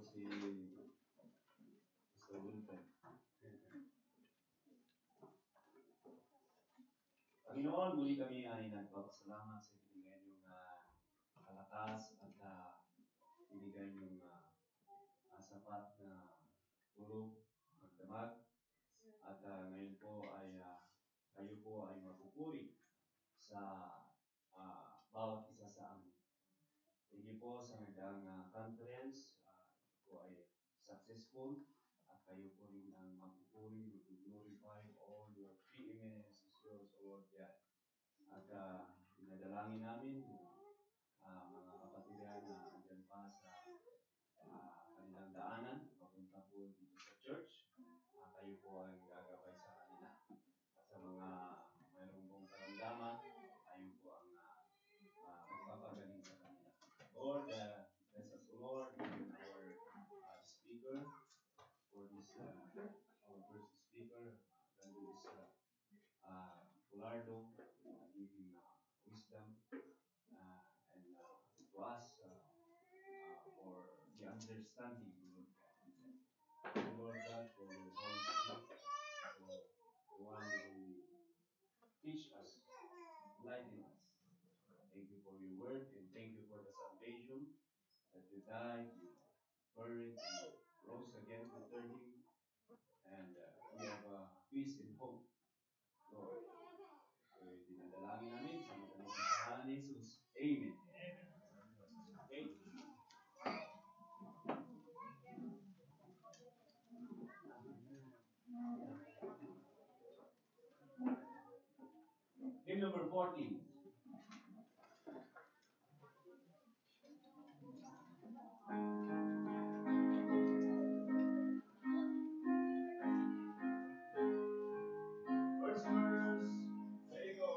si Mr. Wilfred. Panginoon, muli kami ay nagpapasalamat sa ibigay niyong kalakas at ibigay niyong sapat na tulog, magdamag. At ngayon po ay kayo po ay mapupuri sa bawat isa sa amin. Sige po sa nagdaang conference, po ay successful at kayo po rin ang mapupuri, mag-glorify all your preeminence is yours, O Lord God. At dinadalangin namin mga kapatid na andyan pa sa kanilang daanan, papunta po dito sa church. Kayo po ang gagabay sa kanila. At sa mga mayroong pong karamdaman, kayo po ang magpapagaling sa kanila. Lord, bless us, Lord, even our speaker, for this, our first speaker, Evangelist Pulardo, give him wisdom and to us for the understanding, Lord God. Lord God, for your Holy Spirit, for the one who teach us, enlighten us. Thank you for your word, and thank you for the salvation that you died, you buried, you rose again the third day, and we have peace and hope, Lord. So, dinadalangin namin sa mga pangalan ni Jesus. Amen. Okay. Hymn number 14. First verse, there you go.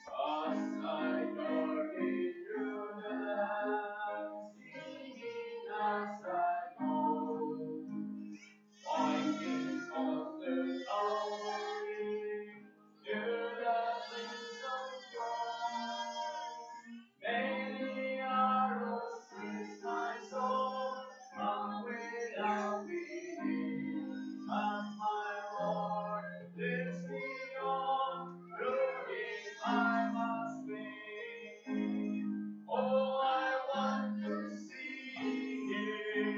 Aside your into the land, singing as I go, pointing of the glory to the things of God. Many arrows pierce my soul, but without beginning, but my Lord lifts me on, through it I must win. Oh, I want to see Him.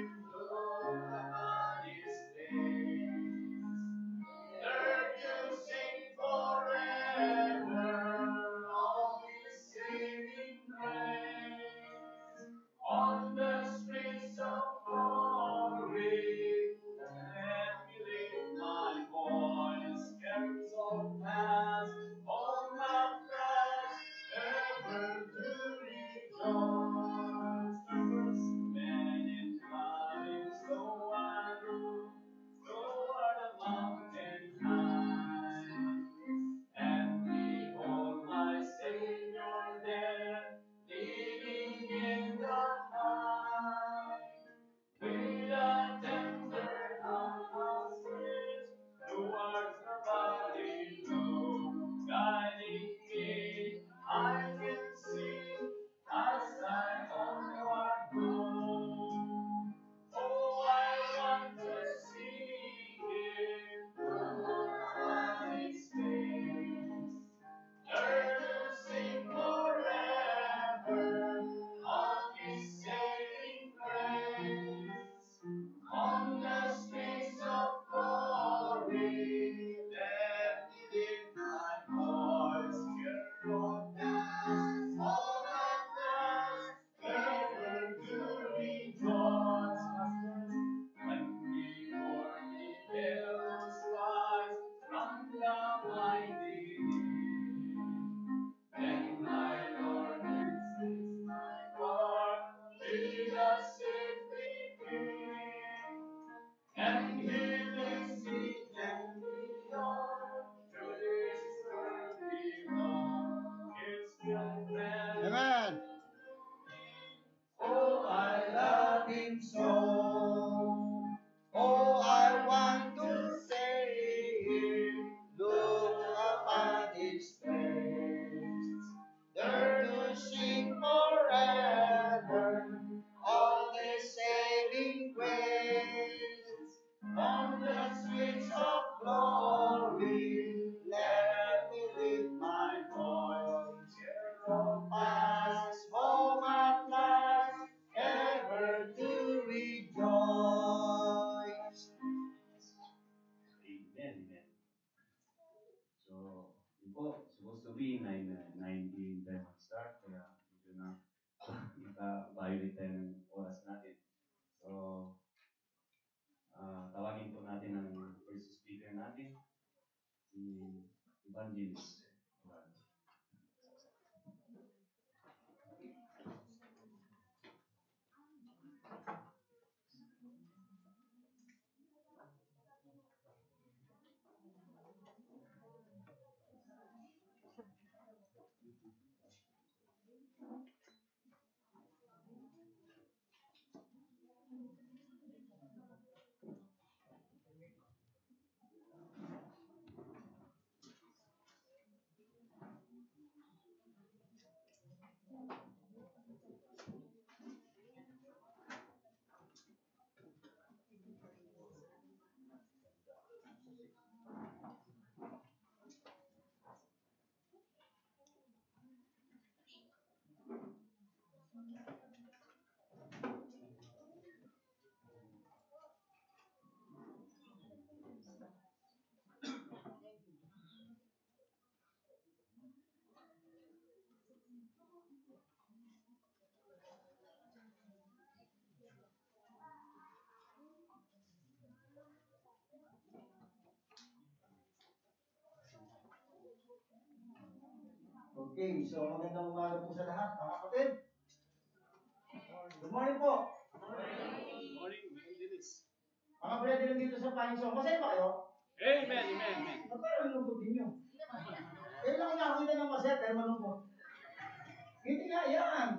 On the streets of glory, let me lift my voice. From past, home at last, ever to rejoice. Amen, amen. So, yun po, supposed to be 9:19 tayo mag-start, kaya medyo na naka-violate tayo ng oras natin. So, tawagin po natin ang first speaker natin, si Evangelist. Okay, so magandang umaga po sa lahat, mga kapatid. Good morning po. Morning, Evangelist. Mga brethren dito sa Painsong, masaya ba kayo? Amen, amen, amen. Parang malungkot din yun. Kaya lang nakakita ng masaya, pero malungkot. Hindi nga yan.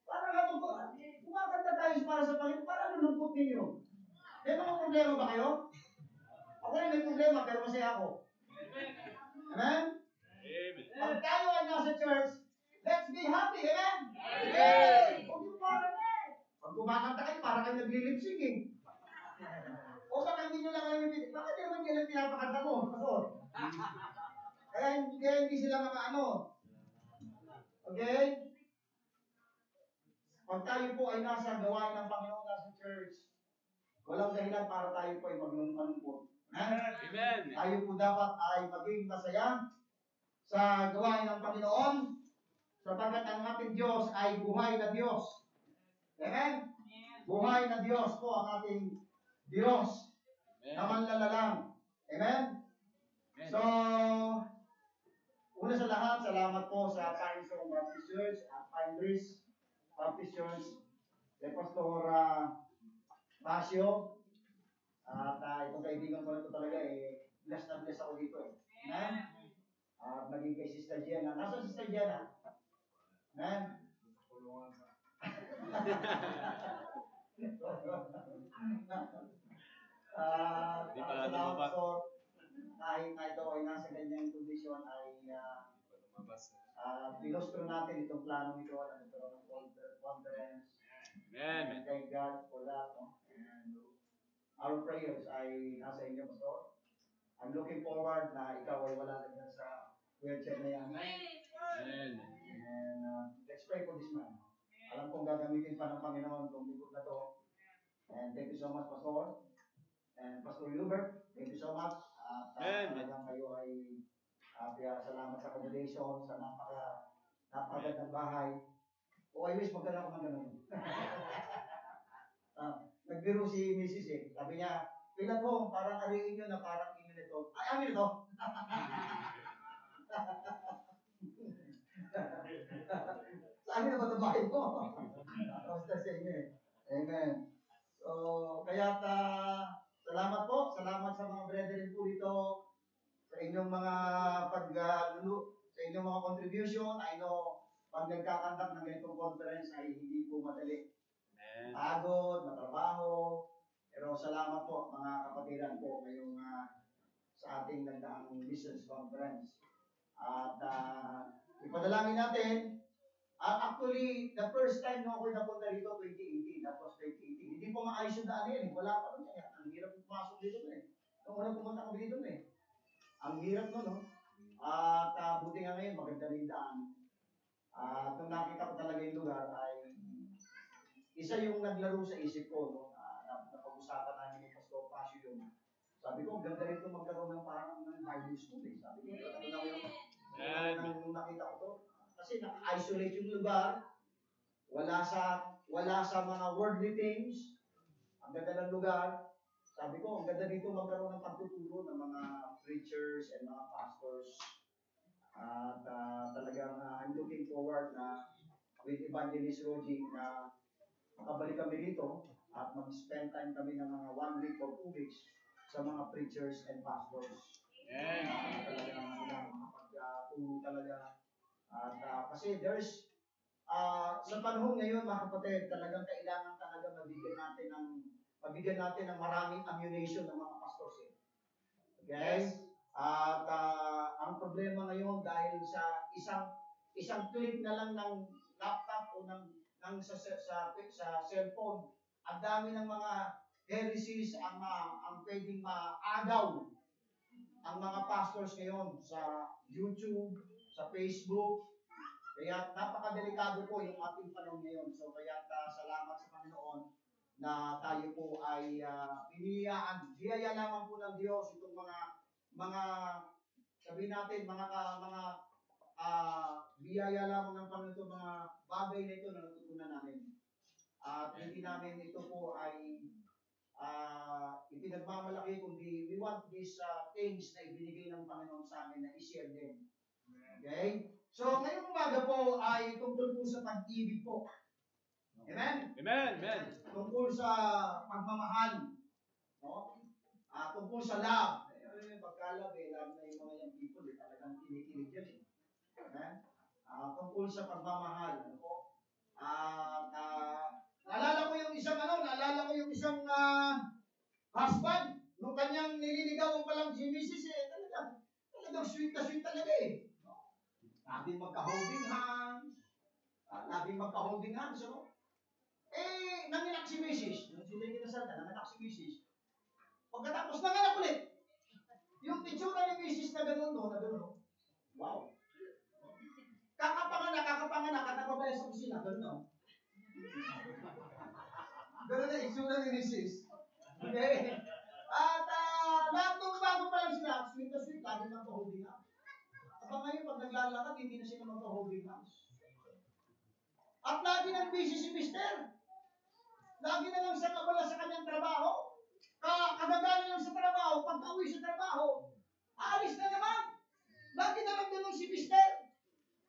Parang malungkot. Kumakanta tayo para sa Panginoon, parang malungkot ninyo. May mga problema ba kayo? Ako rin may problema, pero masaya ako. Amen? Amen. Pag tayo ay nasa church, let's be happy, amen? Amen. Huwag yung parang, pag kumakanta kayo, parang kayo nagli-lip-sync eh. O baka hindi nyo lang alam yung bakit naman yan ang pinapakanta mo, pastor? Kaya hindi sila mga ano. Okay? Pag tayo po ay nasa gawain ng Panginoon, nasa church, walang dahilan para tayo po ay malungkot. Amen. Tayo po dapat ay maging masaya sa gawain ng Panginoon sapagkat ang ating Diyos ay buhay na Diyos. Amen? Buhay na Diyos po ang ating Diyos na manlalalang. Amen? So, una sa lahat, salamat po sa Painsong Baptist Church at Pine Breeze Baptist Church kay Pastor Pasio. At itong kaibigan ko na ito talaga blessed na blessed ako dito Amen? At naging kay Sister Gianna. Nasaan Sister Gianna? Amen? Salamat Pastor. Kahit na ito ay nasa ganyang kondisyon ay pinostro natin itong plano ito na nagkaroon ng conference. Amen. And thank God for that. No? And our prayers ay nasa inyo, Pastor. I'm looking forward na ikaw ay wala na dyan sa wheelchair na yan. Amen. And let's pray for this man. Alam kong gagamitin pa ng Panginoon itong likod na to. And thank you so much, Pastor. And Pastor Hubert, thank you so much. Talagang kayo ay salamat sa accommodation, sa napakagandang bahay. O I wish magdala ko ng ganun. Nagbiro si Mrs. Sabi niya, pilan mo, parang ariin nyo na parang inyo nito. Ay, amin ito! Sa amin na ba ito bahay mo? Basta sa inyo Amen. So, kaya salamat po. Salamat sa mga brethren po dito sa inyong mga sa inyong mga contribution. I know, pag nagkakandak ng ganitong conference ay hindi po madali. Pagod, matrabaho. Pero salamat po mga kapatiran po ngayong sa ating nagdaang missions conference. At ipadalangin natin. Actually, the first time na ako'y napunta dito, 2018. that was 2018. Hindi po maayos yung daan yan, wala pa nun yan. Ang hirap pumasok dito nun Nung unang pumunta kami dito Ang hirap nun, no? At buti nga ngayon, maganda na yung daan. Nung nakita ko talaga yung lugar ay isa yung naglaro sa isip ko, no? Napag-usapan namin ni Pastor Pasio yun. Sabi ko, ganda rin itong magkaroon ng parang ng Bible school Sabi ko, ano na yung nung nakita ko to. Kasi naka-isolate yung lugar. Wala sa mga worldly things. Ang ganda ng lugar. Sabi ko, ang ganda dito magkaroon ng pagtuturo ng mga preachers and mga pastors. At talagang I'm looking forward na with Evangelist Rogie na makabalik kami dito at mag-spend time kami ng mga 1 week or 2 weeks sa mga preachers and pastors. Talagang makapagtulong talaga. At kasi there's sa panahon ngayon, mga kapatid, talagang kailangan talaga mabigyan natin ng maraming ammunition ng mga pastors. Okay? At ang problema ngayon dahil sa isang click na lang ng laptop o sa cellphone, ang dami ng mga heresies ang pwedeng maagaw ang mga pastors ngayon sa YouTube, sa Facebook. Kaya napakadelikado po yung ating panahon ngayon. So kaya salamat sa Panginoon na tayo po ay piniyayaan. Biyaya lamang po ng Diyos itong mga sabihin natin mga biyaya lamang ng Panginoon itong mga bagay na ito na natutunan namin. At hindi namin ito po ay ipinagmamalaki kundi we want these things na ibinigay ng Panginoon sa amin na i-share din. Okay? So, ngayong umaga po ay tungkol po sa pag-ibig po. Amen? Amen. Amen. Tungkol sa pagmamahal. No? Tungkol sa love. Pagka-love, love na yung mga young people, talagang kinikilig yan. Amen? Tungkol sa pagmamahal. Ano po? Naalala ko yung isang husband, nung kanyang nililigawan pa lang si Mrs. Talagang sweet na sweet talaga Laging magka-holding hands. So, nanganak si Mrs. Nung sila kinasal na, nanganak si Mrs. Pagkatapos nanganak ulit, yung itsura ni Mrs. na gano'n, wow. Kakapanganak, at nababaya sa kusina, gano'n, Gano'n na itsura ni Mrs. Okay? At lahat ng bago pa lang sila, sweet na sweet, laging magka-holding hands. Aba ngayon, pag naglalakad, hindi na sila magka-holding hands. At lagi nang busy si Mister. Lagi na lang siya kabala sa kanyang trabaho. Kagagaling lang sa trabaho, pagka-uwi sa trabaho, aalis na naman. Lagi na lang ganun si Mister.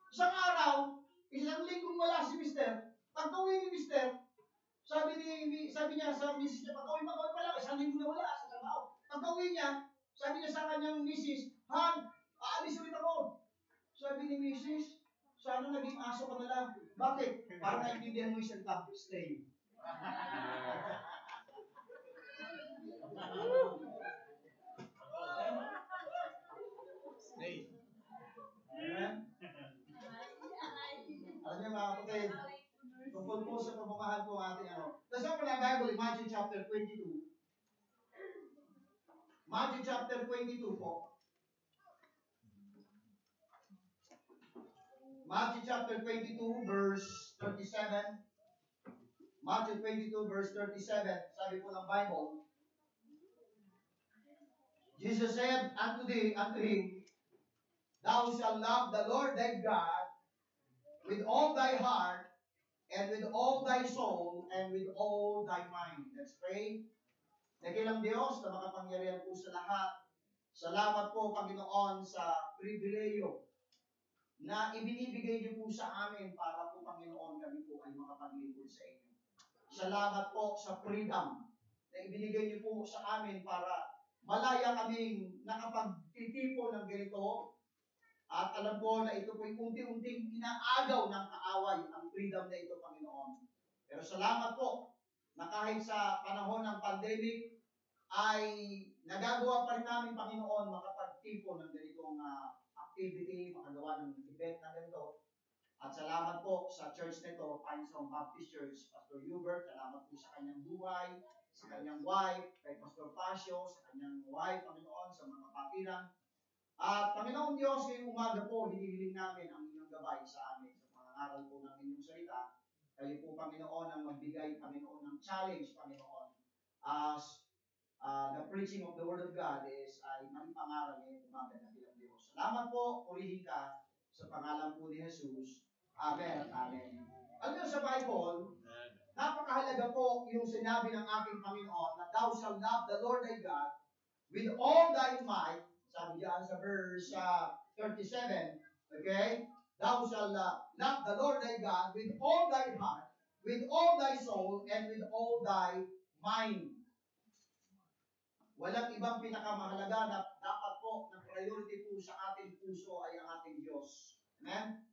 Isang araw, isang linggong wala si Mister. Pagka-uwi ni Mister, sabi niya sa misis niya, pagka-uwi pa lang, isang linggo na wala sa trabaho. Pagka-uwi niya, sabi niya sa kanyang misis, Han, aalis ulit ako. Sabi ni Mrs., sana naging aso ka na lang. Bakit? Para naintindihan mo yung salita, stay. Stay. Amen? Alam niyo mga kapatid, tungkol po sa pagmamahal po ang ating Let's open our Bible in Matthew chapter 22. Matthew chapter 22 po. Matthew chapter 22 verse 37. Matthew 22 verse 37. Sabi po ng Bible, Jesus said unto him, Thou shalt love the Lord thy God with all thy heart, and with all thy soul, and with all thy mind. Let's pray. Nagilang Diyos na makapangyarihan po sa lahat. Salamat po, Panginoon, sa pribileyo na ibinibigay niyo po sa amin para po, Panginoon, kami po ay makapaglingkod sa inyo. Salamat po sa freedom na ibinigay niyo po sa amin para malaya kaming nakapagtitipon ng ganito. At alam ko na ito po yung unti-unting inaagaw ng kaaway ang freedom na ito, Panginoon. Pero salamat po na kahit sa panahon ng pandemic ay nagagawa pa rin namin, Panginoon, makapagtipon ng ganitong activity, makagawa ng event na ganito. At salamat po sa church nito, Pinesong Baptist Church, Pastor Hubert, salamat po sa kanyang buhay, sa kanyang wife, kay Pastor Pasio, sa kanyang wife, Panginoon, sa mga kapatiran. At Panginoon Diyos, ngayong umaga po, hinihiling namin ang inyong gabay sa amin, sa mga aral po ng inyong salita. Kayo po, Panginoon, ang magbigay, Panginoon, ng challenge, Panginoon, as the preaching of the Word of God is ay maipangaral ngayong umaga na bilang Diyos. Salamat po, purihin ka sa pangalan po ni Jesus. Amen at amen. Alam niyo sa Bible, napakahalaga po yung sinabi ng ating Panginoon na thou shalt love the Lord thy God with all thy might. Sabi diyan sa verse 37, okay? Thou shalt love the Lord thy God with all thy heart, with all thy soul, and with all thy mind. Walang ibang pinakamahalaga na dapat po na priority po sa ating puso ay ang ating Diyos. Amen?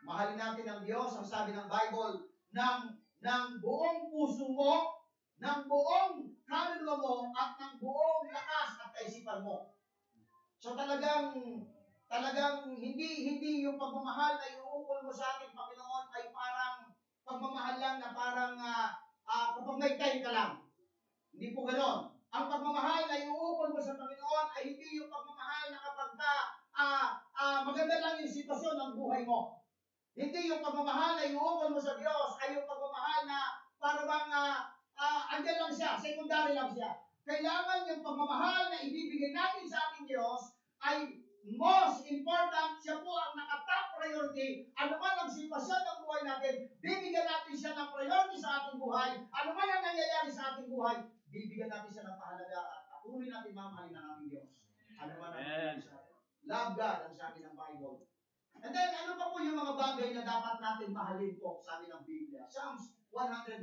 Mahalin natin ang Diyos, ang sabi ng Bible, ng buong puso mo, ng buong kaluluwa mo, at ng buong lakas at kaisipan mo. So talagang hindi yung pagmamahal na iuukol mo sa ating Panginoon ay parang pagmamahal lang na parang kapag may time ka lang. Hindi po ganoon. Ang pagmamahal na iuukol mo sa Panginoon ay hindi yung pagmamahal na kapag maganda lang yung sitwasyon ng buhay mo. Hindi yung pagmamahal na iuukol mo sa Diyos ay yung pagmamahal na parang andyan lang siya, secondary lang siya. Kailangan yung pagmamahal na ibibigay natin sa ating Diyos ay most important, siya po ang naka-top priority. Ano man ang sitwasyon ng buhay natin, bibigyan natin siya ng priority sa ating buhay. Ano man ang nangyayari sa ating buhay, bibigyan natin siya ng pahalaga at patuloy natin mamahalin ang ating Diyos. Ano man ang nangyayari sa atin. Love God, ang sabi ng Bible. And then, ano pa po yung mga bagay na dapat natin mahalin po, sabi ng Biblia? Psalms 119.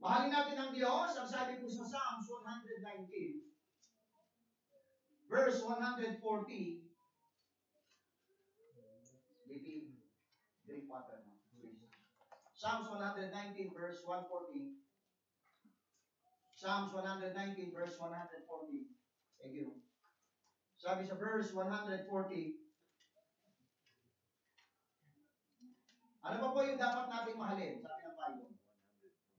Mahalin natin ang Diyos, ang sabi po sa Psalms 119, verse 140, maybe drink water now, please. Psalms 119, verse 140. Psalms 119, verse 140. Thank you. Sabi sa verse 140, ano pa po yung dapat natin mahalin? Sabi ng Bible.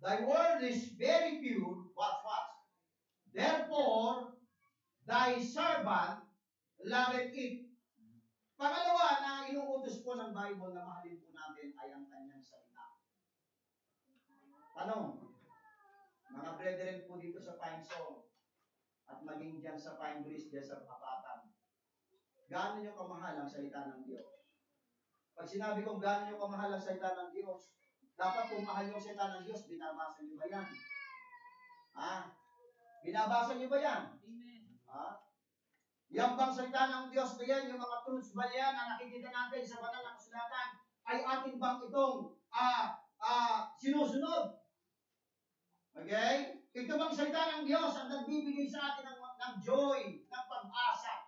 Thy word is very pure. Watch. Therefore, thy servant loveth it. Pangalawa na inuutos po ng Bible na mahalin po natin ay ang kanyang salita. Tanong, mga brethren po dito sa Pinesong at maging dyan sa Pine Breeze, dyan sa Kapatan, gaano nyo kamahal ang salita ng Diyos? Pag sinabi kong gaano nyo kamahal ang salita ng Diyos, dapat kung mahal yung salita ng Diyos, binabasa nyo ba yan? Binabasa nyo ba yan? Amen. Yang bang salita ng Diyos na yan, yung mga truths ba yan na nakikita natin sa banal na kasulatan, ay ating bang itong sinusunod? Okay? Ito bang salita ng Diyos ang nagbibigay sa atin ng joy, ng pag-asa?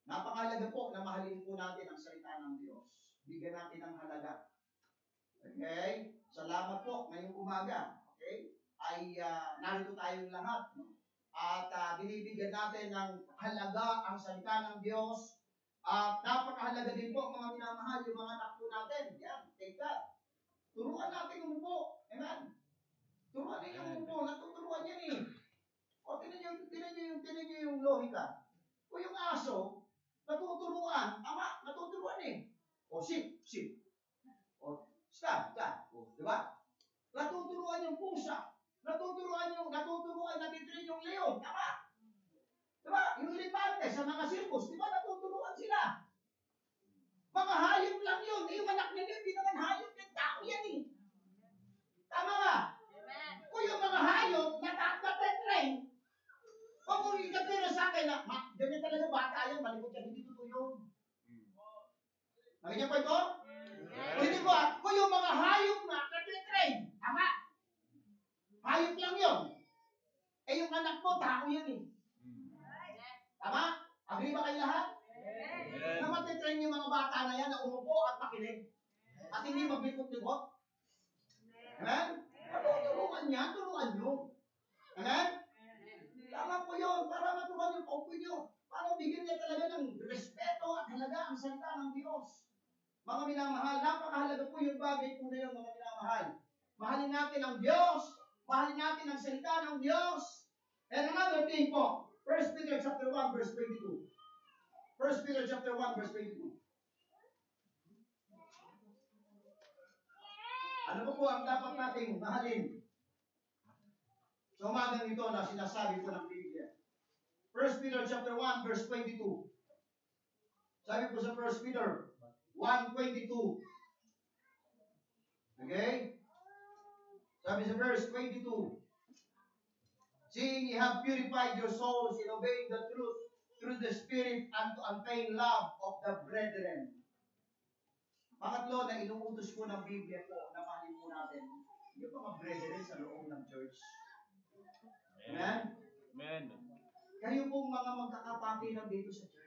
Napakahalaga po na mahalin po natin ang salita ng Diyos. Bigyan natin ng halaga. Okay? Salamat po ngayong umaga. Okay? Ay narito tayong lahat. No? At binibigyan natin ng halaga ang salita ng Diyos. At napakahalaga din po mga minamahal yung mga anak po natin. Yan, take that. Turuan natin umupo. Amen? Turuan ninyo umupo. Natuturuan yan eh. O, tinan nyo yung lohika. O yung aso, natuturuan. Ama, natuturuan eh. O, sit. O, stand. O, di ba? Natuturuan yung pusa. Natuturuan natitrain yung leon. Tama. Di ba? Yung elepante sa mga sirkus, di ba natuturuan sila? Mga hayop lang yun. Yung anak nila, hindi naman hayop yung tao yan eh. Tama ba? Kung yung mga hayop, natatrain, o kung ikatira sa akin na, ganyan talaga bata yan, malikot yan, hindi totoo yun. Nakikita po ito? Hindi ba? Kung yung mga hayop na natitrain, tama. Hayop lang yun. Eh yung anak mo, tao yan eh. Tama? Agree ba kayo lahat? Na matitrain yung mga bata na yan na umupo at makinig. At hindi maglikot-likot. Amen? Turuan niya, turuan nyo. Amen? Tama po yun, para maturuan yung paupo nyo. Para bigyan niya talaga ng respeto at halaga ang salita ng Diyos. Mga minamahal, napakahalaga po yung bagay po na yun, mga minamahal. Mahalin natin ang Diyos. Mahalin natin ang salita ng Diyos. And another thing po, 1 Peter chapter 1, verse 22. 1 Peter chapter 1, verse 22. Ano po ang dapat nating mahalin? Sa umagang ito na sinasabi po ng Biblia. 1 Peter chapter 1, verse 22. Sabi po sa 1 Peter 1:22. Okay? Sabi sa verse 22. Seeing ye have purified your souls in obeying the truth through the Spirit unto unfeigned love of the brethren. Pangatlo na inuutos po ng Biblia po na mahalin po natin yung mga brethren sa loob ng church. Amen? Amen. Kayo pong mga magkakapatiran dito sa church.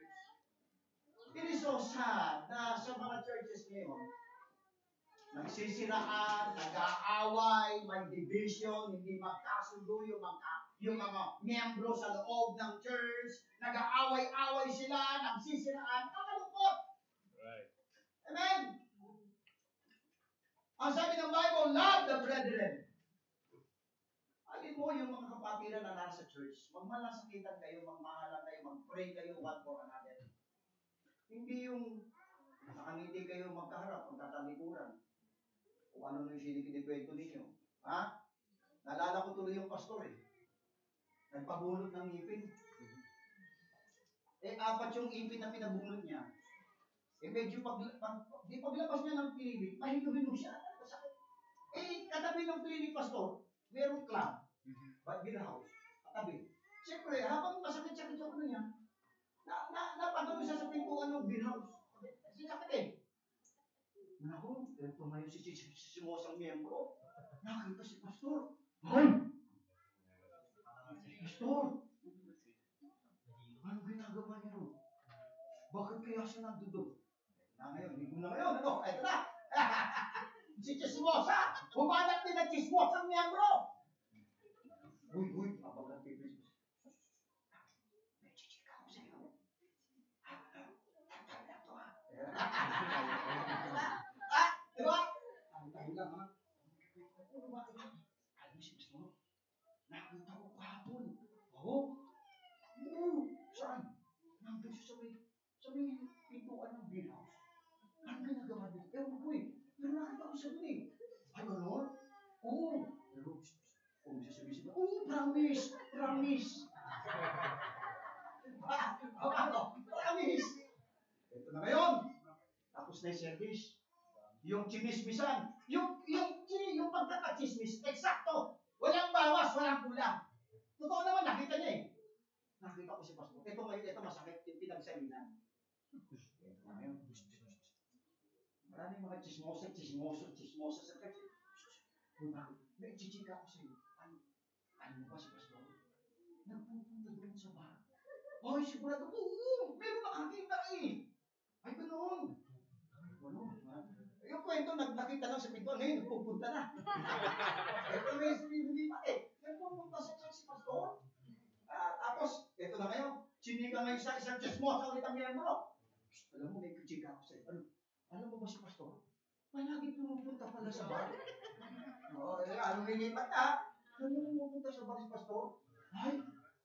It is so sad na sa mga churches ngayon, nagsisiraan, nag-aaway, may division, hindi magkasundo yung mga miyembro sa loob ng church, nag-aaway-away sila, nagsisiraan, kakalungkot. Right. Amen? Ang sabi ng Bible, love the brethren. Alin mo yung mga kapatiran na nasa church, magmalasakitan kayo, magmahalan kayo, mag-pray kayo one for another. Hindi yung nakangiti kayo magkaharap, magkatalikuran. Kung ano yung sinikwento ninyo. Ha? Naalala ko tuloy yung pastor eh. Nagpabunot ng ngipin. Apat yung ngipin na pinabunot niya. Medyo paglabas niya ng klinik, mahilo-hilo siya. Masakit. Katabi ng klinik, pastor, merong club. Beer house. Katabi. Siyempre, habang masakit-sakit yung ano niya, napagano siya sa pintuan ng beer house. Sinakit eh. Naku, tumayo si Mosang miyembro. Nakita si pastor. Hoy! Pastor! Ano ginagawa niya ro? Bakit kaya siya nandun? Ngayon, hindi ko na ngayon. Ano? Ito na! Si Chismosa! Humanap din ang Chismosa ang miyembro! Uy, abagang tipis. May chichika ako sa'yo. Tantang lang to ha. Diba? Tantang lang ha. Alam mo si Pastor? Nakita ko kahapon. Oo? Saan? Nandun siya sa may pintuan ng beer house. Ano ginagawa dito? Ewan ko eh. Pero nakita ko siya dun eh. Ay, gano'n? Oo. Pero, kung sasabihin siya, promise! Promise! Promise! Ito na ngayon. Tapos na yung service. Yung chinismisan. Yung pagkakachismis, eksakto. Walang bawas, walang kulang. Totoo naman, nakita niya eh. Nakita ko si Pastor. Ito ngayon, ito masakit yung pinagsalinan. Ito na ngayon. Maraming mga chismosa sa church. Bakit? May chichika ko sa'yo. Ano ba si Pastor? Nagpupunta doon sa bar. Ay, sigurado. Oo, meron nakakita eh. Ay, ganoon. Ganoon, ha? Yung kwento, nakita lang sa pinto. Ngayon, nagpupunta na. Ito may hindi pa eh. Nagpupunta sa church si Pastor. Tapos, ito na ngayon. Sinika ngayon sa isang chismosa ulit ang miyembro. Alam mo, may chichika ko sa'yo. Alam mo ba si Pastor? Palagi pumupunta pala sa bar. Ano nilipat na? Ano pumupunta sa bar si Pastor? Ay,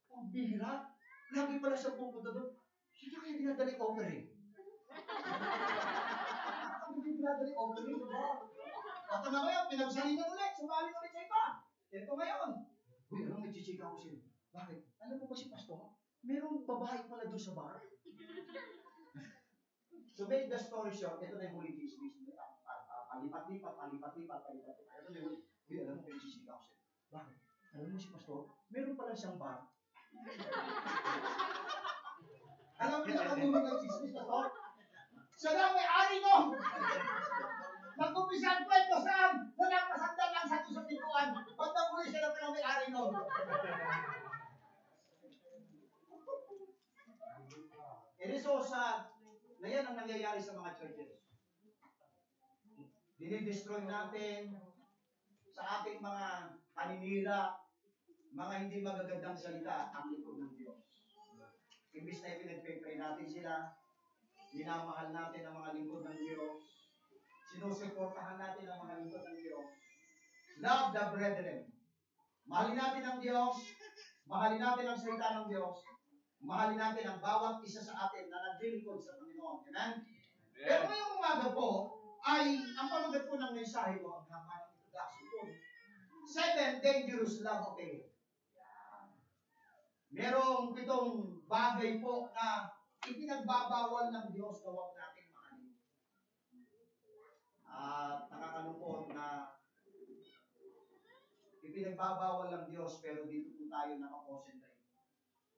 ang bihira. Lagi pala siya pupunta doon. Sige kaya dinadali offering. Hindi dinadali offering sa bar. At na ngayon, pinagsalingan ulit. Sumali ulit sa iba. Ito ngayon. Uy, ano may chichika ko sa'yo? Bakit? Alam mo ba si Pastor? Merong babae pala doon sa bar. So make the story short, ito na yung huling chismis. Palipat-lipat. Ito na yung huling. Uy, alam mo, may chichika ko sa'yo. Bakit? Alam mo si Pastor? Meron pala siyang bar. Alam mo na kamulang ng chismis, Pastor? Siya na may-ari mo! Nag-umpisa ang kwento saan? Na napasagdan lang sa pintuan. Pagdang muli siya na may-ari mo. It is so sad na yan ang nangyayari sa mga churches. Dinidestroy natin sa ating mga paninira, mga hindi magagandang salita ang lingkod ng Diyos. Imbis na ipinagpipray natin sila, minamahal natin ang mga lingkod ng Diyos, sinusuportahan natin ang mga lingkod ng Diyos. Love the brethren. Mahalin natin ang Diyos. Mahalin natin ang salita ng Diyos. Mahalin natin ang bawat isa sa atin na naglilingkod sa Panginoon. Amen? Pero ngayong umaga po, ay ang pamagat po ng mensahe ko, ang haba ng introduction ko, 7 dangerous love affair. Merong 7 bagay po na ipinagbabawal ng Diyos na huwag natin mahalin. At nakakalungkot na ipinagbabawal ng Diyos pero dito po tayo nakakonsentrate.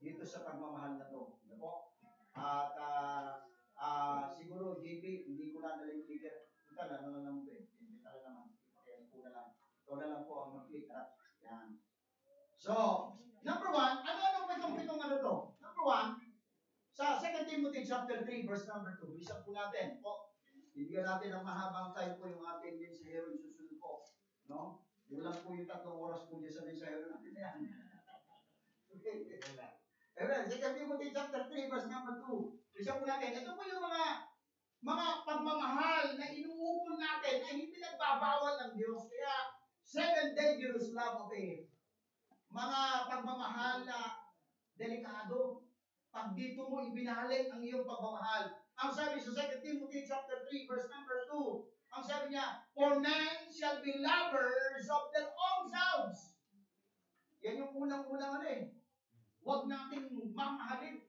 Dito sa pagmamahal na to. Ano po? At siguro, JP, hindi ko na dala yung clicker. Ito na lang po eh. Hindi na naman. Ito na lang. Ito na lang po ang mag-click. Yan. So, number 1, ano pitong ano to? Number 1, sa 2 Timothy chapter 3, verse number 2, bilisan po natin. Po, bibigyan natin ng mahabang time po yung ating mensahero yung susunod po. No? Yung lang po yung 3 oras po dyan sa mensahero natin. Yan. Okay. Amen. 2 Timothy chapter 3, verse number 2. Bilisan po natin. Ito po yung mga pagmamahal na inuukol natin ay hindi nagbabawal ng Diyos. Kaya, 7 dangerous love affair. Mga pagmamahal na delikado. Pag dito mo ibinalik ang iyong pagmamahal. Ang sabi sa 2 Timothy chapter 3, verse number 2, ang sabi niya, for men shall be lovers of their own selves. Yan yung unang-unang ano eh. Huwag nating mamahalin.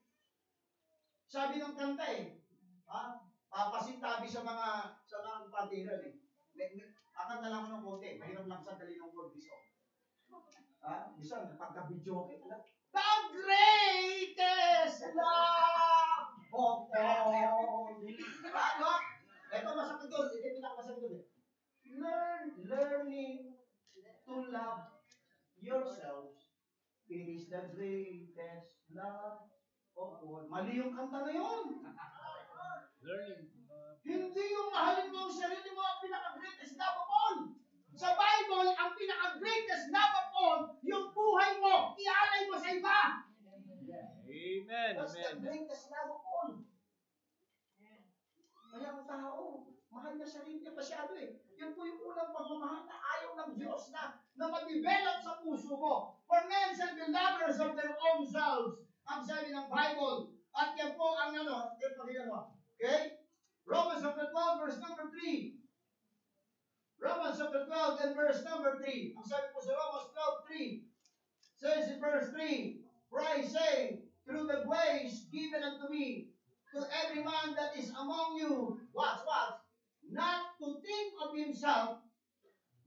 Sabi ng kanta eh, papasintabi sa mga patiran eh. Akan na lang ng konti, mahirap lang sandali ng word this song. Bisa, pagka-video okay, the greatest love of all. Ito masakit doon. Ito pinakamasakit doon. Learning to love yourselves. It is the greatest love of all. Mali yung kanta na yun. Learning. Hindi yung mahalin mo ang sarili mo ang pinaka-greatest love of all. Sa Bible, ang pinaka-greatest love of all, yung buhay mo, ialay mo sa iba. Amen. That's the greatest love of all. Kaya ang tao, mahal niya sarili niya masyado eh. Yan po yung unang pagmamahal na ayaw ng Diyos na mag-develop sa puso mo. For men shall be lovers of their own selves. Ang sabi ng Bible. At yan po ang okay? Romans chapter 12, verse number 3. Romans chapter 12 and verse number 3. Ang sabi po sa Romans 12:3 says in verse 3, for I say, through the grace given unto me, to every man that is among you, watch, not to think of himself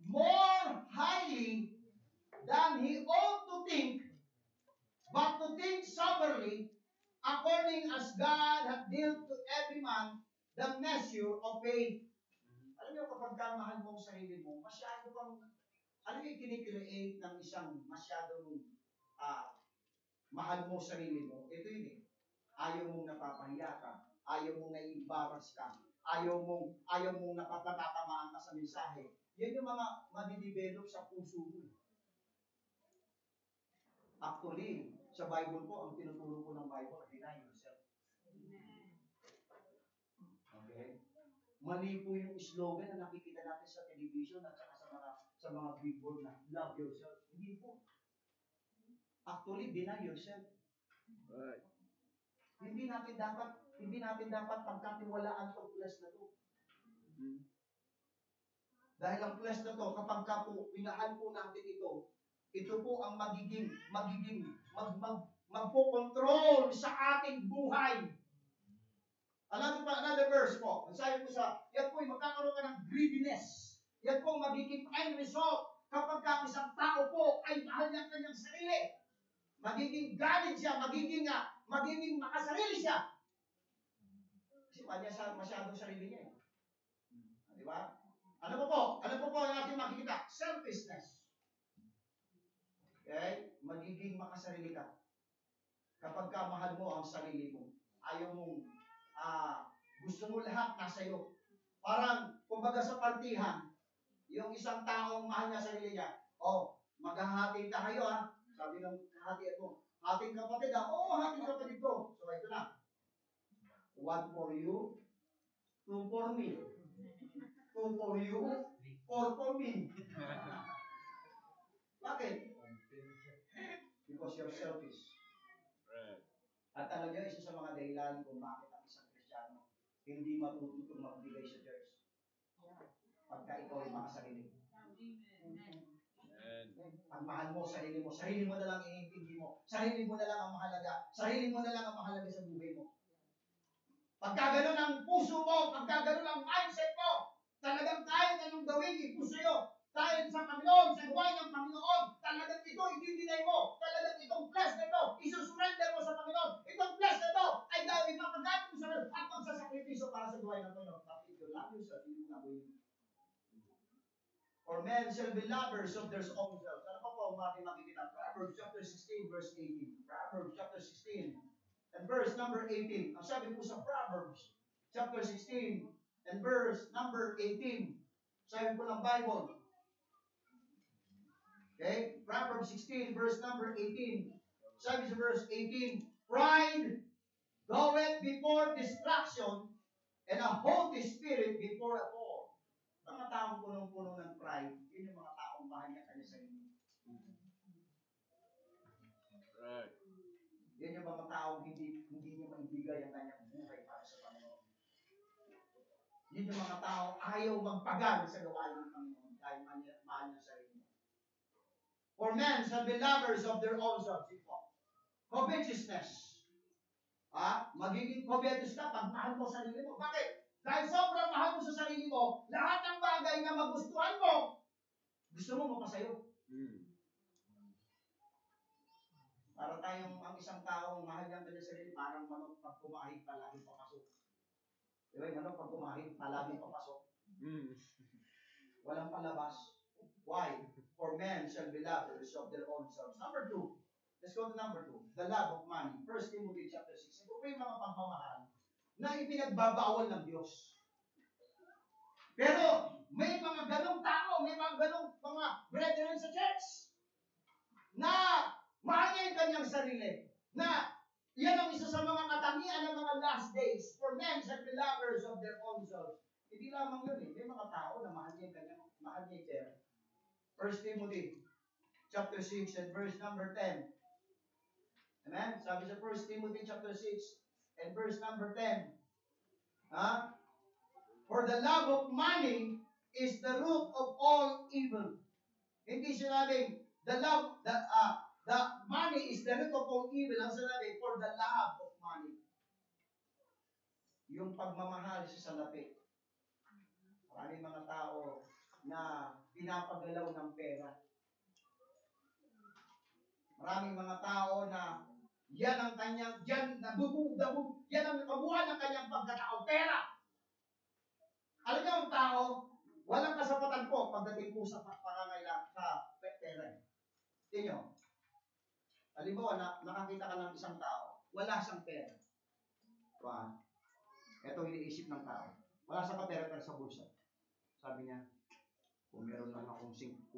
more highly than he ought to think, but to think soberly, according as God hath dealt to every man the measure of faith. Alam niyo, kapag mahal mo ang sarili mo, masyado kang, alam niyo, kinikreate ng isang masyadong mahal mo sarili mo. Ito yun eh. Ayaw mong napapahiya ka. Ayaw mong nai-embarrass ka. Ayaw mong napapatatamaan ka sa mensahe. Yan yung mga madidevelop sa puso mo. Actually, sa Bible po, ang tinuturo ko ng Bible, deny yourself. Okay? Mali po yung slogan na nakikita natin sa television at saka sa mga billboard na love yourself. Hindi po. Actually, deny yourself. Right. Hindi natin dapat pagkatiwalaan tong flesh na to. Dahil ang flesh na to, kapag po minahal po natin ito po ang magpo-control sa ating buhay. Alam mo pa, another verse po. Ang sabi ko yan po, magkakaroon ka ng greediness. Yan po magiging end result kapag isang tao po ay mahal niya ang kanyang sarili. Magiging galit siya, magiging makasarili siya. Kasi pa niya masyadong sarili niya. Di ba? Ano po ang ating makikita? Selfishness. Okay? Magiging makasarili ka. Kapag mahal mo ang sarili mo, ayaw mong gusto mo lahat nasa iyo. Parang, kumbaga sa partihan, yung isang taong mahal niya sarili niya, maghahati tayo Sabi ng hati mo, hating kapatid hating kapatid ko. So ito na. 1 for you, 2 for me. Two for you, four for me. Bakit? Because you're selfish. Right. At alam niyo, isa sa mga dahilan kung bakit ang isang Kristiyano hindi matututong magbigay sa church. Pagka ikaw ay makasarili. And Ang mahal mo, sarili mo na lang iintindi mo. Sarili mo na lang ang mahalaga. Sarili mo na lang ang mahalaga sa buhay mo. Pagka ganun ang puso mo, pagka ganun ang mindset mo, talagang kahit anong gawin, ipuso sa'yo. Dahil sa Panginoon, sa gawain ng Panginoon, talagang ito, i-deny mo. Talagang itong flesh na ito, isusurrender mo sa Panginoon. Itong flesh na ito, ay gawin mapagamit mo sa Panginoon at magsasakripisyo para sa gawain ng Panginoon. But if you love yourself, you will not do it. For men shall be lovers of their own selves. Ano pa po ang ating makikita? Proverbs chapter 16, verse 18. Proverbs chapter 16 and verse number 18. Ang sabi po sa Proverbs chapter 16 and verse number 18. Sabi po ng Bible. Okay? Proverbs 16, verse number 18. Sabi sa verse 18, pride goeth before destruction, and a haughty spirit before a fall. Mga taong punong-puno ng pride, yun yung mga taong mahal niya kanya sarili. right. Yan yung mga taong hindi niya maibigay ang kanyang buhay para sa Panginoon. Yun yung mga taong ayaw magpagal sa gawain ng Panginoon dahil mahal niya sarili niya. For men shall be lovers of their own selves. Covetousness. Magiging covetous ka pag mahal mo sarili mo. Bakit? Dahil sobrang mahal mo sa sarili mo, lahat ng bagay na magustuhan mo, gusto mo mapasayo. Para tayong ang isang taong mahal niya ang kanyang sarili, parang manok pag kumahig, palaging papasok. Diba yung manok pag kumahig, palaging papasok. Walang palabas. Why? For men shall be lovers of their own selves. Number 2. Let's go to number 2. The love of money. 1 Timothy chapter 6. Ito po yung mga pagmamahal na ipinagbabawal ng Diyos. Pero may mga ganong tao, may mga ganong mga brethren sa church na mahal niya yung kanyang sarili. Na yan ang isa sa mga katangian ng mga last days. For men shall be lovers of their own selves. Hindi lamang yun eh. May mga tao na mahal niya yung kanyang, mahal niya yung pera. 1 Timothy chapter 6 and verse number 10. Amen? Sabi sa 1 Timothy chapter 6 and verse number 10. For the love of money is the root of all evil. Hindi sinabing the money is the root of all evil. Ang sinabi, for the love of money. Yung pagmamahal sa salapi. Maraming mga tao na pinapagalaw ng pera. Maraming mga tao na yan ang kanyang, yan ang kabuuan ng kanyang pagkatao, pera. Alam niyo ang tao, walang kasapatan po pagdating po sa pangangailangan sa pera. Tingnan niyo. Halimbawa, nakakita ka ng isang tao, wala siyang pera. Ito iniisip ng tao. Wala siyang pera pero sa bulsa. Sabi niya, kung meron lang akong 65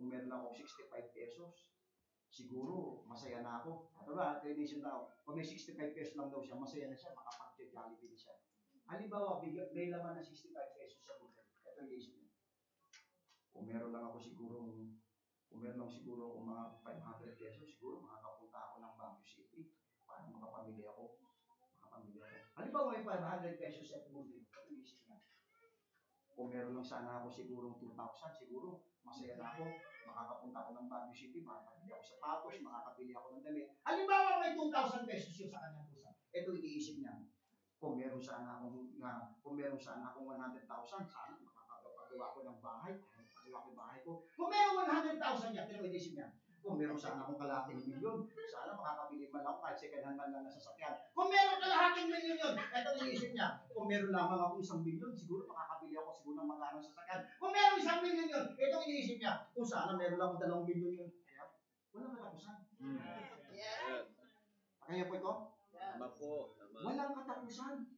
pesos, siguro masaya na ako. At ba, tradition daw, pag may 65 pesos lang daw siya, masaya na siya, makapag-Jollibee siya. Halimbawa, may laman na 65 pesos sa bulsa. Ito yung isip niya. Kung meron lang siguro kung mga 500 pesos, siguro makakapunta ako ng Baguio City para makapamili ako. Halimbawa, may 500 pesos sa bulsa. Ito yung isip niya. Kung meron lang sana ako siguro 2,000, siguro masaya na ako. Makakapunta ako ng Baguio City, makakabili ako sa sapatos, makakabili ako ng damit. Halimbawa, may 2,000 pesos yun sa kanyang pusa. Ito iniisip niya. Kung meron sana akong 100,000, sana makakagawa ko ng bahay, makakagawa ko ng bahay ko. Kung meron 100,000 niya, pero iniisip niya. Kung meron sana akong kalahating milyon, sana makakabili man ako kahit second hand man lang na sasakyan. Kung meron kalahating milyon yun, ito iniisip niya. Kung meron lamang ako 1 milyon, siguro makakabili ako siguro ng magkano sasakyan. Kung meron 1 milyon yun, ito iniisip niya. Kung sana meron lang akong 2 milyon yun. Kaya, walang katapusan. Kaya po ito? Tama po. Walang katapusan.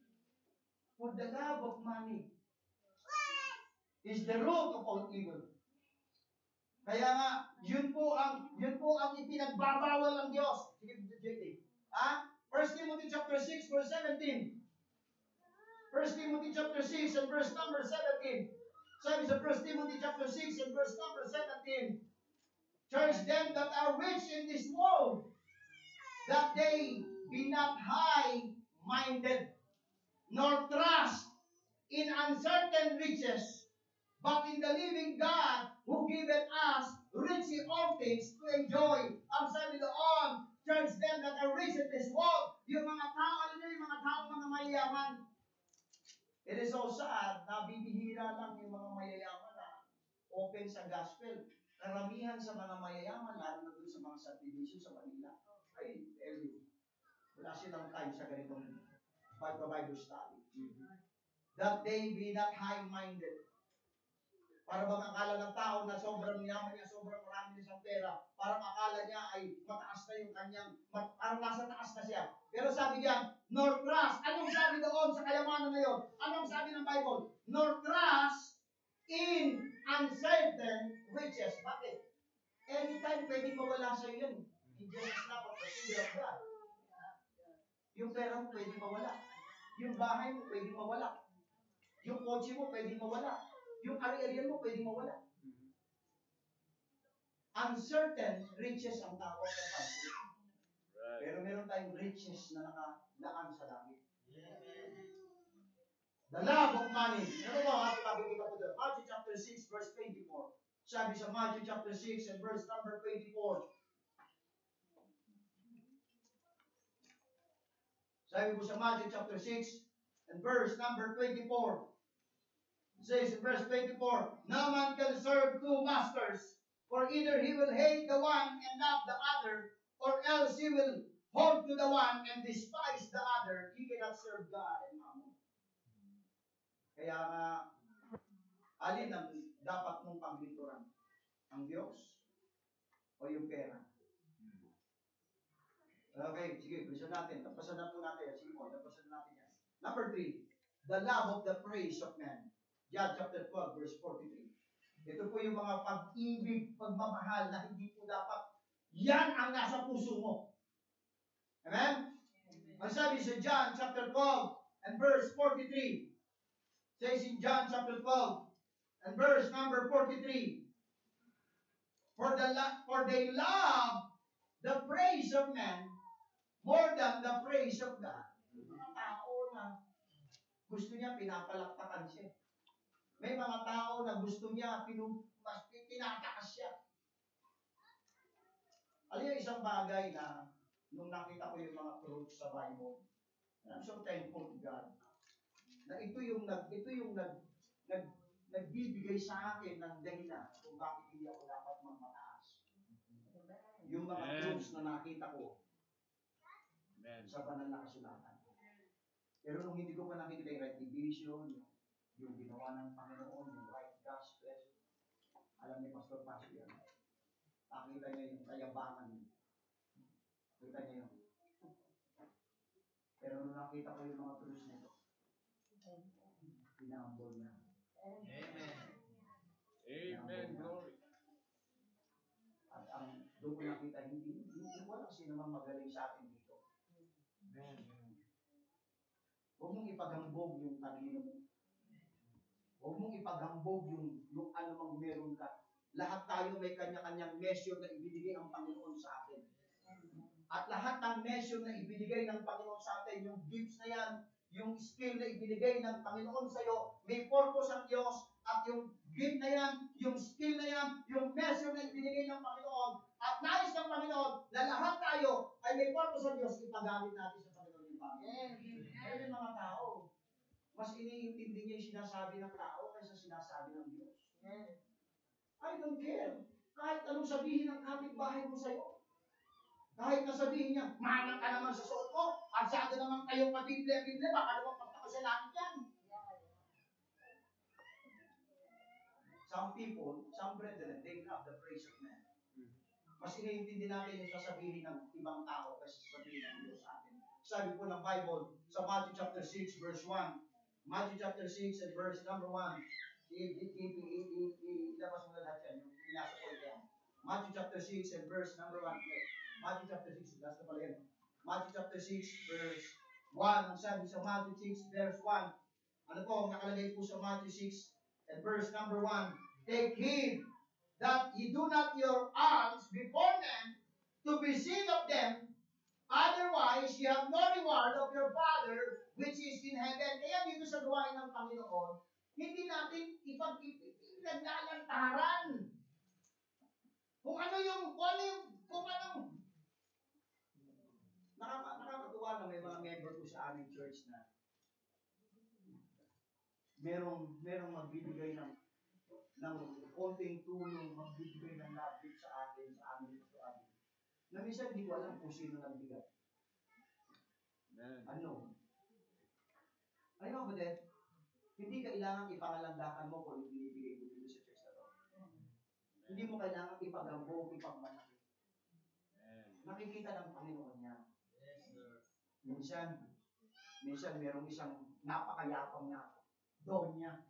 For the love of money is the root of all evil. Kaya nga, yun po ang ipinagbabawal ng Diyos. Sige, JT. 1 Timothy chapter 6 verse 17. 1 Timothy chapter 6 and verse number 17. Sabi sa 1 Timothy chapter 6 and verse number 17, charge them that are rich in this world, that they be not high-minded, nor trust in uncertain riches, but in the living God who giveth us richly all things to enjoy. Ang sabi doon, charge them that are rich in this world. Yung mga tao, alam niyo, yung mga tao, mga mayayaman. It is so sad na bibihira lang yung mga mayayaman na open sa gospel. Karamihan sa mga mayayaman, lalo na doon sa mga subdivision sa Manila, ay, tell you, wala silang time sa ganitong Bible study. That they be not high-minded. Para bang akala ng tao na sobrang yaman niya, sobrang marami niya sa pera, parang akala niya ay mataas na yung kanyang, parang nasa taas na siya. Pero sabi diyan, nor trust. Anong sabi doon sa kayamanan na yun? Anong sabi ng Bible? Nor trust in uncertain riches. Bakit? Anytime pwedeng mawala sa iyo yan. In just snap of the finger of God. Yung pera mo pwedeng mawala. Yung bahay mo pwedeng mawala. Yung kotse mo pwedeng mawala. Yung ari-arian mo pwedeng mawala. Uncertain riches ang tawag ng Bible. Pero meron tayong riches na nakalaan sa langit. The love of money. Ano ba ang ating makikita po doon? Matthew chapter 6 verse 24. Sabi sa Matthew chapter 6 and verse number 24. Sabi po sa Matthew chapter 6 and verse number 24. It says in verse 24, no man can serve two masters, for either he will hate the one and love the other, or else he will hold to the one and despise the other. He cannot serve God and mammon. Kaya nga, alin ang dapat mong pagbinturan? Ang Diyos o yung pera? Okay, sige, bilisan natin. Tapasan na po natin. Sige po, tapasan natin yan. Number 3, the love of the praise of man. John chapter 12, verse 43. Ito po yung mga pag-ibig, pagmamahal na hindi po dapat yan ang nasa puso mo. Amen? Ang sabi sa John chapter 12 and verse 43. Says in John chapter 12 and verse number 43. For they love the praise of man more than the praise of God. Mga tao na gusto niya pinapalakpakan siya. May mga tao na gusto niya tinatakas siya. Alam yung isang bagay na nung nakita ko yung mga truths sa Bible, I'm so thankful to God na ito yung nagbibigay sa akin ng dahilan kung bakit hindi ako dapat magmataas. Yung mga truths na nakita ko sa banal na kasulatan. Pero nung hindi ko pa nakikita yung right division, yung ginawa ng Panginoon, yung right gospel, alam ni Pastor Pastor yan. Nakita niya yung kayabangan niya. Kita niya yun. Pero nung nakita ko yung mga truths nito, pinambol niya. Amen. Amen. Glory. At ang doon ko nakita, hindi walang sino mang magaling sa atin dito. Amen. Huwag mong ipaghambog yung talino mo. Huwag mong ipaghambog yung anumang meron ka. Lahat tayo may kanya-kanyang measure na ibinigay ang Panginoon sa atin. At lahat ng measure na ibinigay ng Panginoon sa atin, yung gifts na yan, yung skill na ibinigay ng Panginoon sa iyo, may purpose ang Diyos, at yung gift na yan, yung skill na yan, yung measure na ibinigay ng Panginoon, at nais ng Panginoon na lahat tayo ay may purpose ang Diyos, ipagamit natin sa Panginoon yung Panginoon. Kaya yung mga tao, mas iniintindi niya yung sinasabi ng tao kaysa sinasabi ng Diyos. I don't care. Kahit anong sabihin ng kapitbahay mo sa'yo. Kahit na sabihin niya, manang ka naman sa suot mo, asyado naman kayong mabiblia, baka naman pagka ko sa langit yan. Some people, some brethren, they love the praise of man. Mas iniintindi natin yung sasabihin ng ibang tao kasi sasabihin ng Diyos sa atin. Sabi po ng Bible, sa Matthew chapter 6, verse 1, Matthew chapter 6 and verse number 1. Ilabas mo na lahat yan. Yung inasa ko yan. Matthew chapter 6 and verse number 1. Matthew chapter 6. Last na pala yan. Matthew chapter 6 verse 1. Ang sabi sa Matthew 6 verse 1. Ano po ang nakalagay po sa Matthew 6 And verse number 1, take heed that ye do not your alms before men to be seen of them, otherwise ye have no reward of your Father which is in heaven. Kaya dito sa gawain ng Panginoon, hindi natin ipaglalantaran kung anong nakakatuwa na may mga member ko sa aming church na merong magbibigay ng konting tulong, magbibigay ng love gift sa atin, sa amin. Na minsan hindi ko alam kung sino nagbigay. Ano? Ano ba din? Hindi kailangan ipangalandakan mo kung binibigay mo dito sa church na to. Hindi mo kailangan ipagambong, ipagmalaki. Nakikita ng Panginoon niya. Minsan merong isang napakayapang na donya.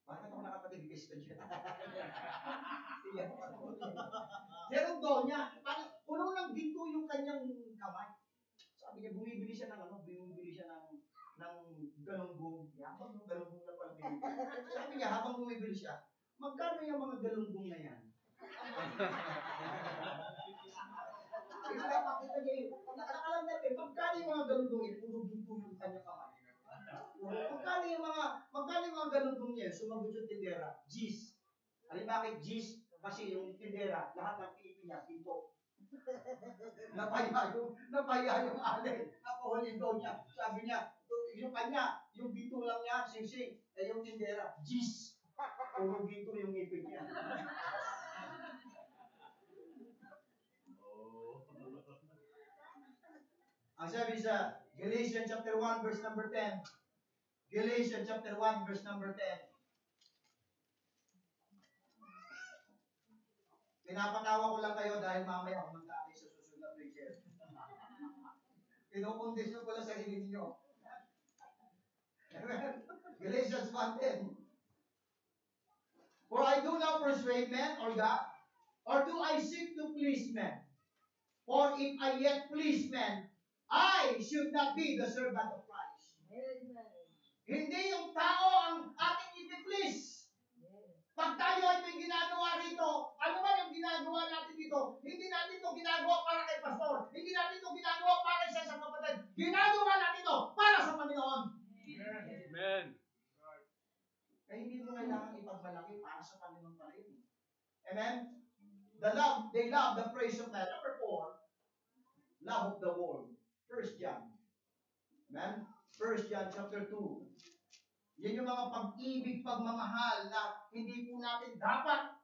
Bakit ako nakapatid Kristo siya? Merong donya. Puno ng ginto yung kanyang kamay. Sabi niya, bumibili siya ng galunggong. Yabang ng galunggong na pala binibili. Sabi niya, habang bumibili siya, magkano yung mga galunggong na yan? Nakakita niya yun. Nakakalam natin, magkano yung mga galunggong yun? Puro ginto yung kanyang kamay. Magkano yung mga galunggong niya? Sumagot yung tindera. Gis. Alam bakit gis? Kasi yung tindera, lahat ng pipi niya, ginto. Napaya yung alin. Nakuhulin daw niya. Sabi niya, yung kanya, yung ginto lang niya, sing-sing. Yung tindera, gis. Puro ginto yung ngipin niya. Ang sabi sa Galatians chapter 1 verse number 10. Galatians chapter 1 verse number 10. Pinapatawa ko lang kayo dahil mamaya ako magkakay sa susunod na preacher. Kinukondisyon ko lang sarili ninyo. Galatians 1:10. For I do not persuade men or God, or do I seek to please men? For if I yet please men, I should not be the servant of Christ. Amen. Hindi yung tao ang ating i-please. Pag tayo ay may ginagawa rito, ano man yung ginagawa natin dito, hindi natin ito ginagawa para kay pastor. Hindi natin ito ginagawa para sa isang kapatid. Ginagawa natin ito para sa Panginoon. Amen. Kaya hindi mo kailangan ipagmalaki para sa Panginoon pa rin. Amen? They love the praise of man. Number 4, love of the world. 1 John. Amen? 1 John chapter 2. Yan yung mga pag-ibig, pagmamahal na hindi po natin dapat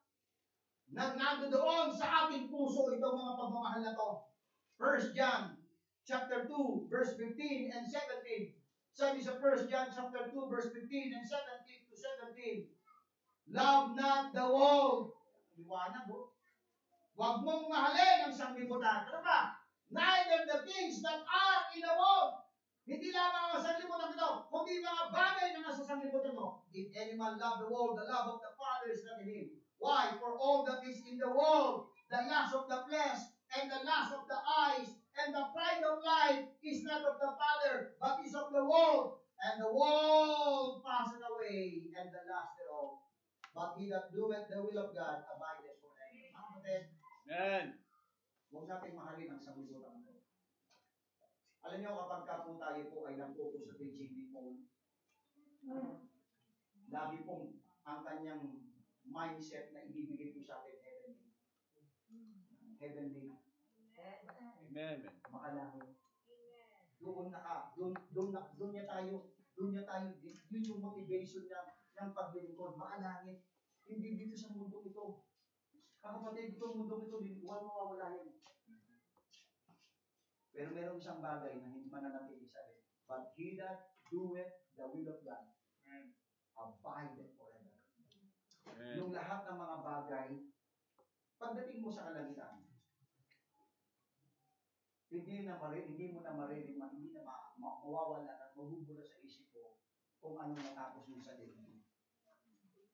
nandoon sa ating puso itong mga pagmamahal na to. 1 John chapter 2 verse 15 and 17. Sabi sa 1 John chapter 2 verse 15 and 17 to 17. Love not the world. Liwanag mo. Huwag mong mahalin ang sanglibutan. Ano ba? Neither the things that are in the world. Hindi lamang ang sanglibutan ito, kundi mga bagay na nasa sanglibutan ito. If any man love the world, the love of the Father is not in him. Why? For all that is in the world, the lust of the flesh, and the lust of the eyes, and the pride of life is not of the Father, but is of the world. And the world passeth away, and the lust thereof. But he that doeth the will of God abideth forever. Amen. Huwag natin mahalin ang sanglibutan ito. Alam niyo, kapag po tayo po ay nagtuto sa teaching ni Paul, lagi pong ang kanyang mindset na ibibigay po sa atin heavenly. Heavenly. Amen. Makalangit. Doon niya tayo, yun yung motivation niya ng paglilingkod, makalangit. Hindi dito sa mundo ito. Kapatid, itong mundo ito, mawawala yan. Pero meron isang bagay na hindi mananatili sa atin. But he that doeth the will of God, abideth forever. Yung lahat ng mga bagay, pagdating mo sa kalangitan, hindi mo na mawawala at mabubura sa isip mo kung anong matapos mo sa daigdig.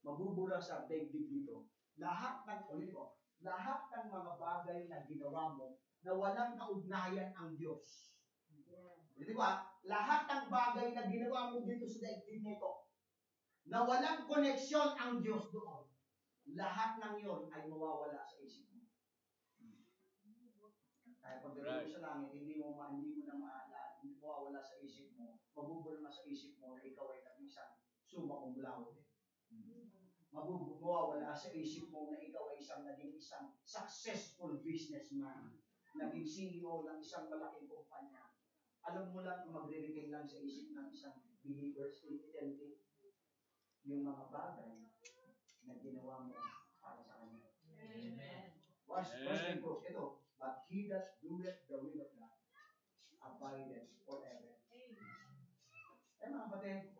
Mabubura sa daigdig dito. Lahat ng mga bagay na ginawa mo na walang kaugnayan ang Diyos. Di ba? Lahat ng bagay na ginawa mo dito sa daigdig nito, na walang koneksyon ang Diyos doon, lahat ng yon ay mawawala sa isip mo. Kaya pagdating mo sa langit, hindi mo na maalala, hindi mawawala sa isip mo, mabubulong na sa isip mo na ikaw ay isang summa cum laude. Mawawala sa isip mo na ikaw ay naging isang successful businessman, naging CEO ng isang malaking kumpanya. Alam mo lang, magre-retain lang sa isip ng isang believer, spirituality, yung mga bagay na ginawa mo para sa Kanya. Amen. Verse 2, ito, but he that doeth the will of God abideth forever. Eh mga kapatid,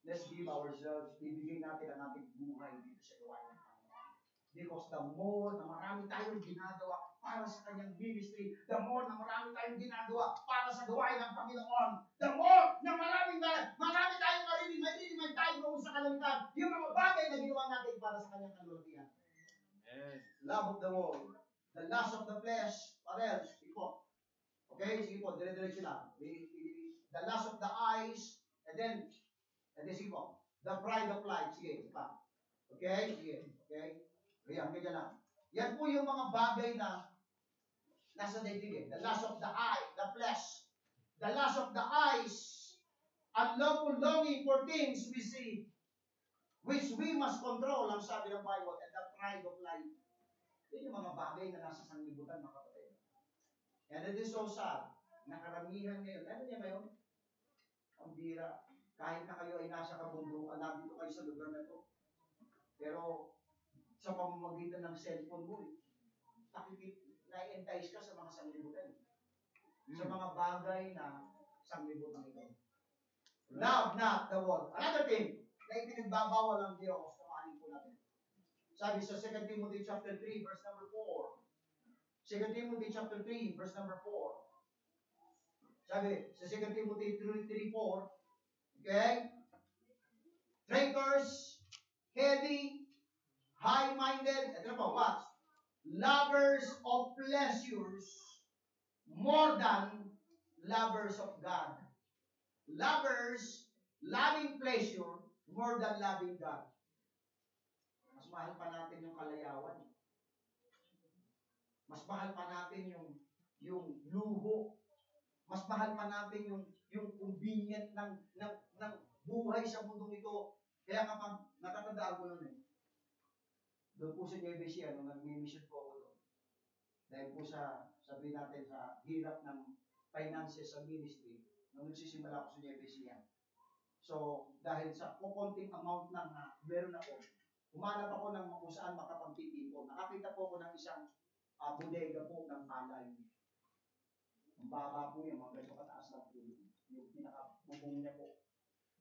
let's give ourselves, ibigay natin ang ating buhay dito sa gawain ng Panginoon. Because the more na marami tayong ginagawa para sa Kanyang ministry, the more na marami tayong ginagawa para sa gawain ng Panginoon, the more na marami tayong marinig tayo doon sa kalangitan, yung mga bagay na ginawa natin para sa Kanyang kalulatian. Love of the world, the lust of the flesh, what else? Iko. Okay, sige po, dire-diretso lang. The lust of the eyes, and then sige po, the pride of life. Sige, pa. Okay, sige, okay. Ayan, ganyan lang. Yan po yung mga bagay na nasa daigdig. The lust of the eye, the flesh, the lust of the eyes, unlawful longing for things we see, which we must control, ang sabi ng Bible, and the pride of life. Yan yung mga bagay na nasa sanglibutan, mga kapatid. And it is so sad na karamihan ngayon. Ano niya ngayon? Ang bira. Kahit na kayo ay nasa kabundukan, nandito kayo sa lugar na ito. Pero sa pamamagitan ng cellphone mo, na-entice ka sa mga sanglibutan. Sa mga bagay na sanglibutan ito. Love not the world. Another thing, na ipinagbabawal ng Diyos, kamahalin po natin. Sabi sa 2 Timothy chapter 3, verse number 4. 2 Timothy chapter 3, verse number 4. Sabi sa 2 Timothy 3:4, okay? Traitors, heavy, high-minded, ito po, what? Lovers of pleasures more than lovers of God. Loving pleasure more than loving God. Mas mahal pa natin yung kalayawan. Mas mahal pa natin yung luho. Mas mahal pa natin yung convenient ng buhay sa mundong ito. Kaya kapag natatandaan ko nun doon po sa JBC, nung nag-mission po ako doon. Dahil po sabihin natin, sa hirap ng finances sa ministry, nung nagsisimula ako sa JBC yan. So, dahil sa kukunting amount ng meron ako, humanap ako ng kung saan makapagtitipon. Nakakita po ako ng isang bodega po ng palay. Ang baba po yung mga ganito kataas lang po yung pinaka-bubong niya po.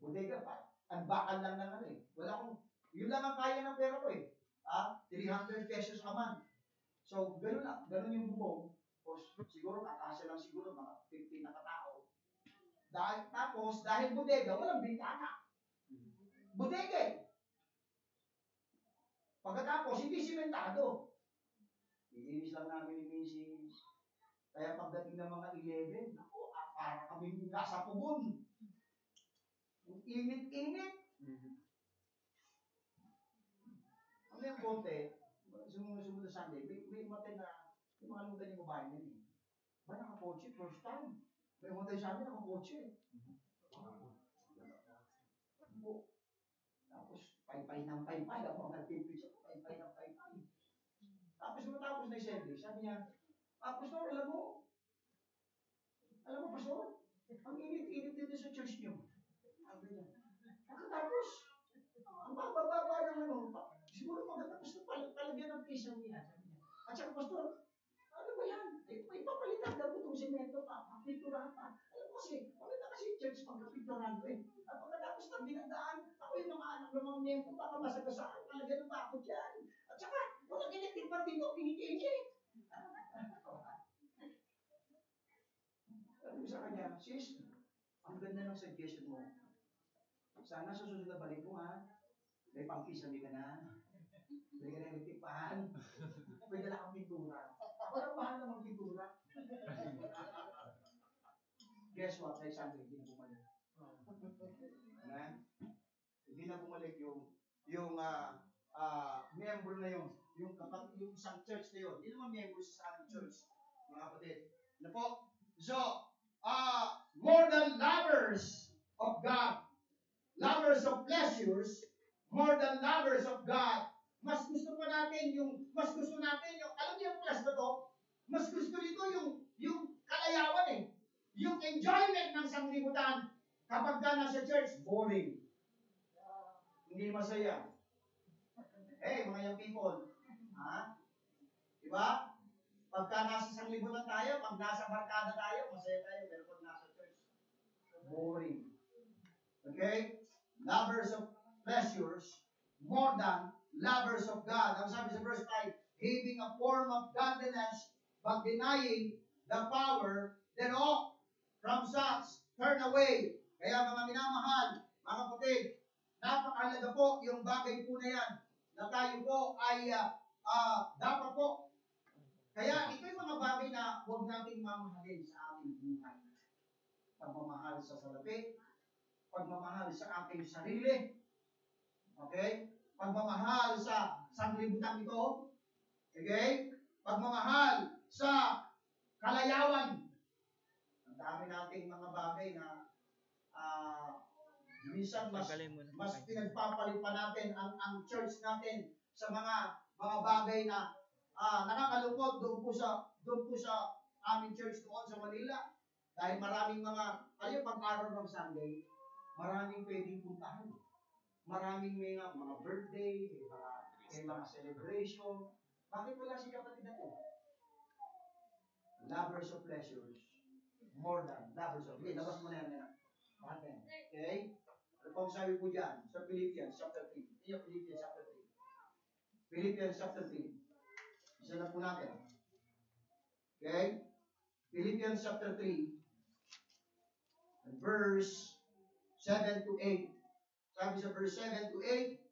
Bodega pa. Ang bakal lang ng wala akong, yun lang ang kaya ng pera ko 300 pesos a month. So, ganun yung bubong. Siguro, kakasya lang siguro mga 50 na katao. Dahil bodega, walang bintana. Bodega Pagkatapos, hindi simentado. Iinis lang namin ni Mrs. Kaya pagdating ng mga 11, para kami nasa pugon. Ang init-init. Ano yung konti? Sumunod na Sunday, may umatay na, yung mga limutan yung babae niya Ba nakakotse? First time. May umatay sa amin, nakakotse. Tapos, pay-pay ng pay-pay. Ako, nag-tipid siya, pay-pay ng pay-pay. Tapos, matapos na yung service, sabi niya, Pastor, alam mo, Pastor, ang init-init dito sa church niyo. Sabi niya, pagkatapos, ang bababa ng siguro magkatapos na palagyan ng pisa niya. Sabi niya, at saka, Pastor, ano ba yan? May papalitan daw itong semento pa, kapiturahan pa. Alam mo kasi, maganda kasi church pagkapiturahan ko At pagkatapos na binagdaan, ako yung mga anak ng mga miyembro, baka masagasaan, palagyan ng bakod yan. At saka, walang electric pa dito, pinit-init. Sabi ko sa kanya, sis, ang ganda ng suggestion mo. Sana sa susunod na balik mo may pang-pisa, hindi ka na. Hindi ka na electric pan. Pwede lang ang pintura. Ako lang mahal na magpintura. Guess what? Next Sunday, hindi na bumalik. Amen? Hindi na bumalik yung member na yun. Yung isang church na yun. Hindi naman member sa aming church, mga kapatid. Ano po? So, more than lovers of God, lovers of pleasures, more than lovers of God, mas gusto natin yung, alam niyo yung plus na to? Mas gusto nito yung kalayawan eh. Yung enjoyment ng sanglibutan. Kapag ka nasa church, boring. Hindi masaya. Hey, mga young people. Ha? Diba? Pagka nasa sanglibutan tayo, pag nasa barkada tayo, masaya tayo. Pero pag nasa church, boring. Okay? Lovers of pleasures more than lovers of God. Ang sabi sa verse 5, having a form of godliness, but denying the power thereof. From such, turn away. Kaya mga minamahal, mga kapatid, napakahalaga po yung bagay po na yan, na tayo po ay dapat po. Kaya ito yung mga bagay na huwag nating mamahalin sa ating buhay. Pagmamahal sa salapi, pagmamahal sa ating sarili, okay? Pagmamahal sa sanglibutan ito, okay? Pagmamahal sa kalayawan. Ang dami nating mga bagay na minsan mas pinagpapalit pa natin ang church natin sa mga bagay na nakakalungkot doon po sa aming church doon sa Manila. Dahil maraming pag-araw ng Sunday, maraming pwedeng puntahan. Maraming mga birthday, may mga celebration. Bakit wala si kapatid na ito? Lovers of pleasures more than lovers of. Okay, labas mo na yan. Bakit? Okay? Ano pong sabi po dyan sa Philippians chapter 3? Iyo, Philippians chapter 3. Philippians chapter 3. Isa na po natin. Okay? Philippians chapter 3 and verse 7 to 8. Sabi sa verse 7 to 8,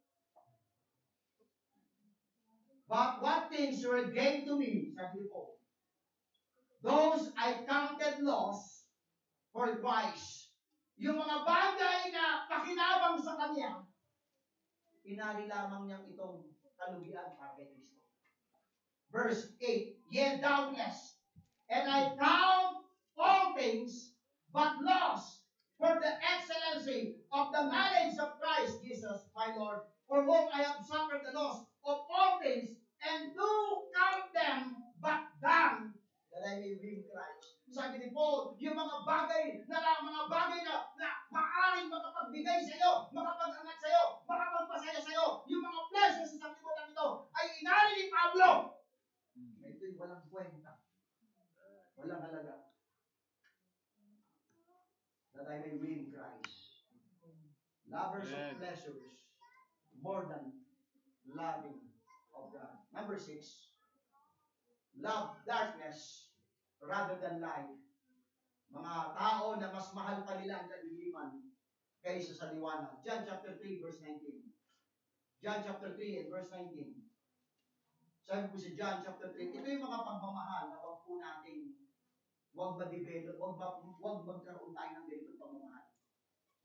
but what things were gained to me, sabi po, those I counted loss for Christ. Yung mga bagay na pakinabang sa Kanya, inari lamang niyang itong kalugian para kay Kristo. Verse 8, yet doubtless, and I count all things but loss for the excellency of the knowledge of Christ Jesus my Lord, for whom I have suffered the loss of all things, and do count them but dung, that I may win Christ. Sabi ni Paul, yung mga bagay na maaaring makapagbigay sa iyo, makapag-angat sa iyo, makapagpasaya sa iyo, yung mga pleasures sa sanglibutan ito, ay inari ni Pablo. Ito'y walang kwenta. Walang halaga. That I may win Christ. Lovers of pleasures more than loving of God. Number 6, love darkness rather than light. Mga tao na mas mahal pa nila ang kadiliman kaysa sa liwanag. John chapter 3 verse 19. John chapter 3 and verse 19. Sabi po sa John chapter 3, ito yung mga pagmamahal na huwag po natin huwag ma-develop, huwag magkaroon tayo ng ganitong pagmamahal.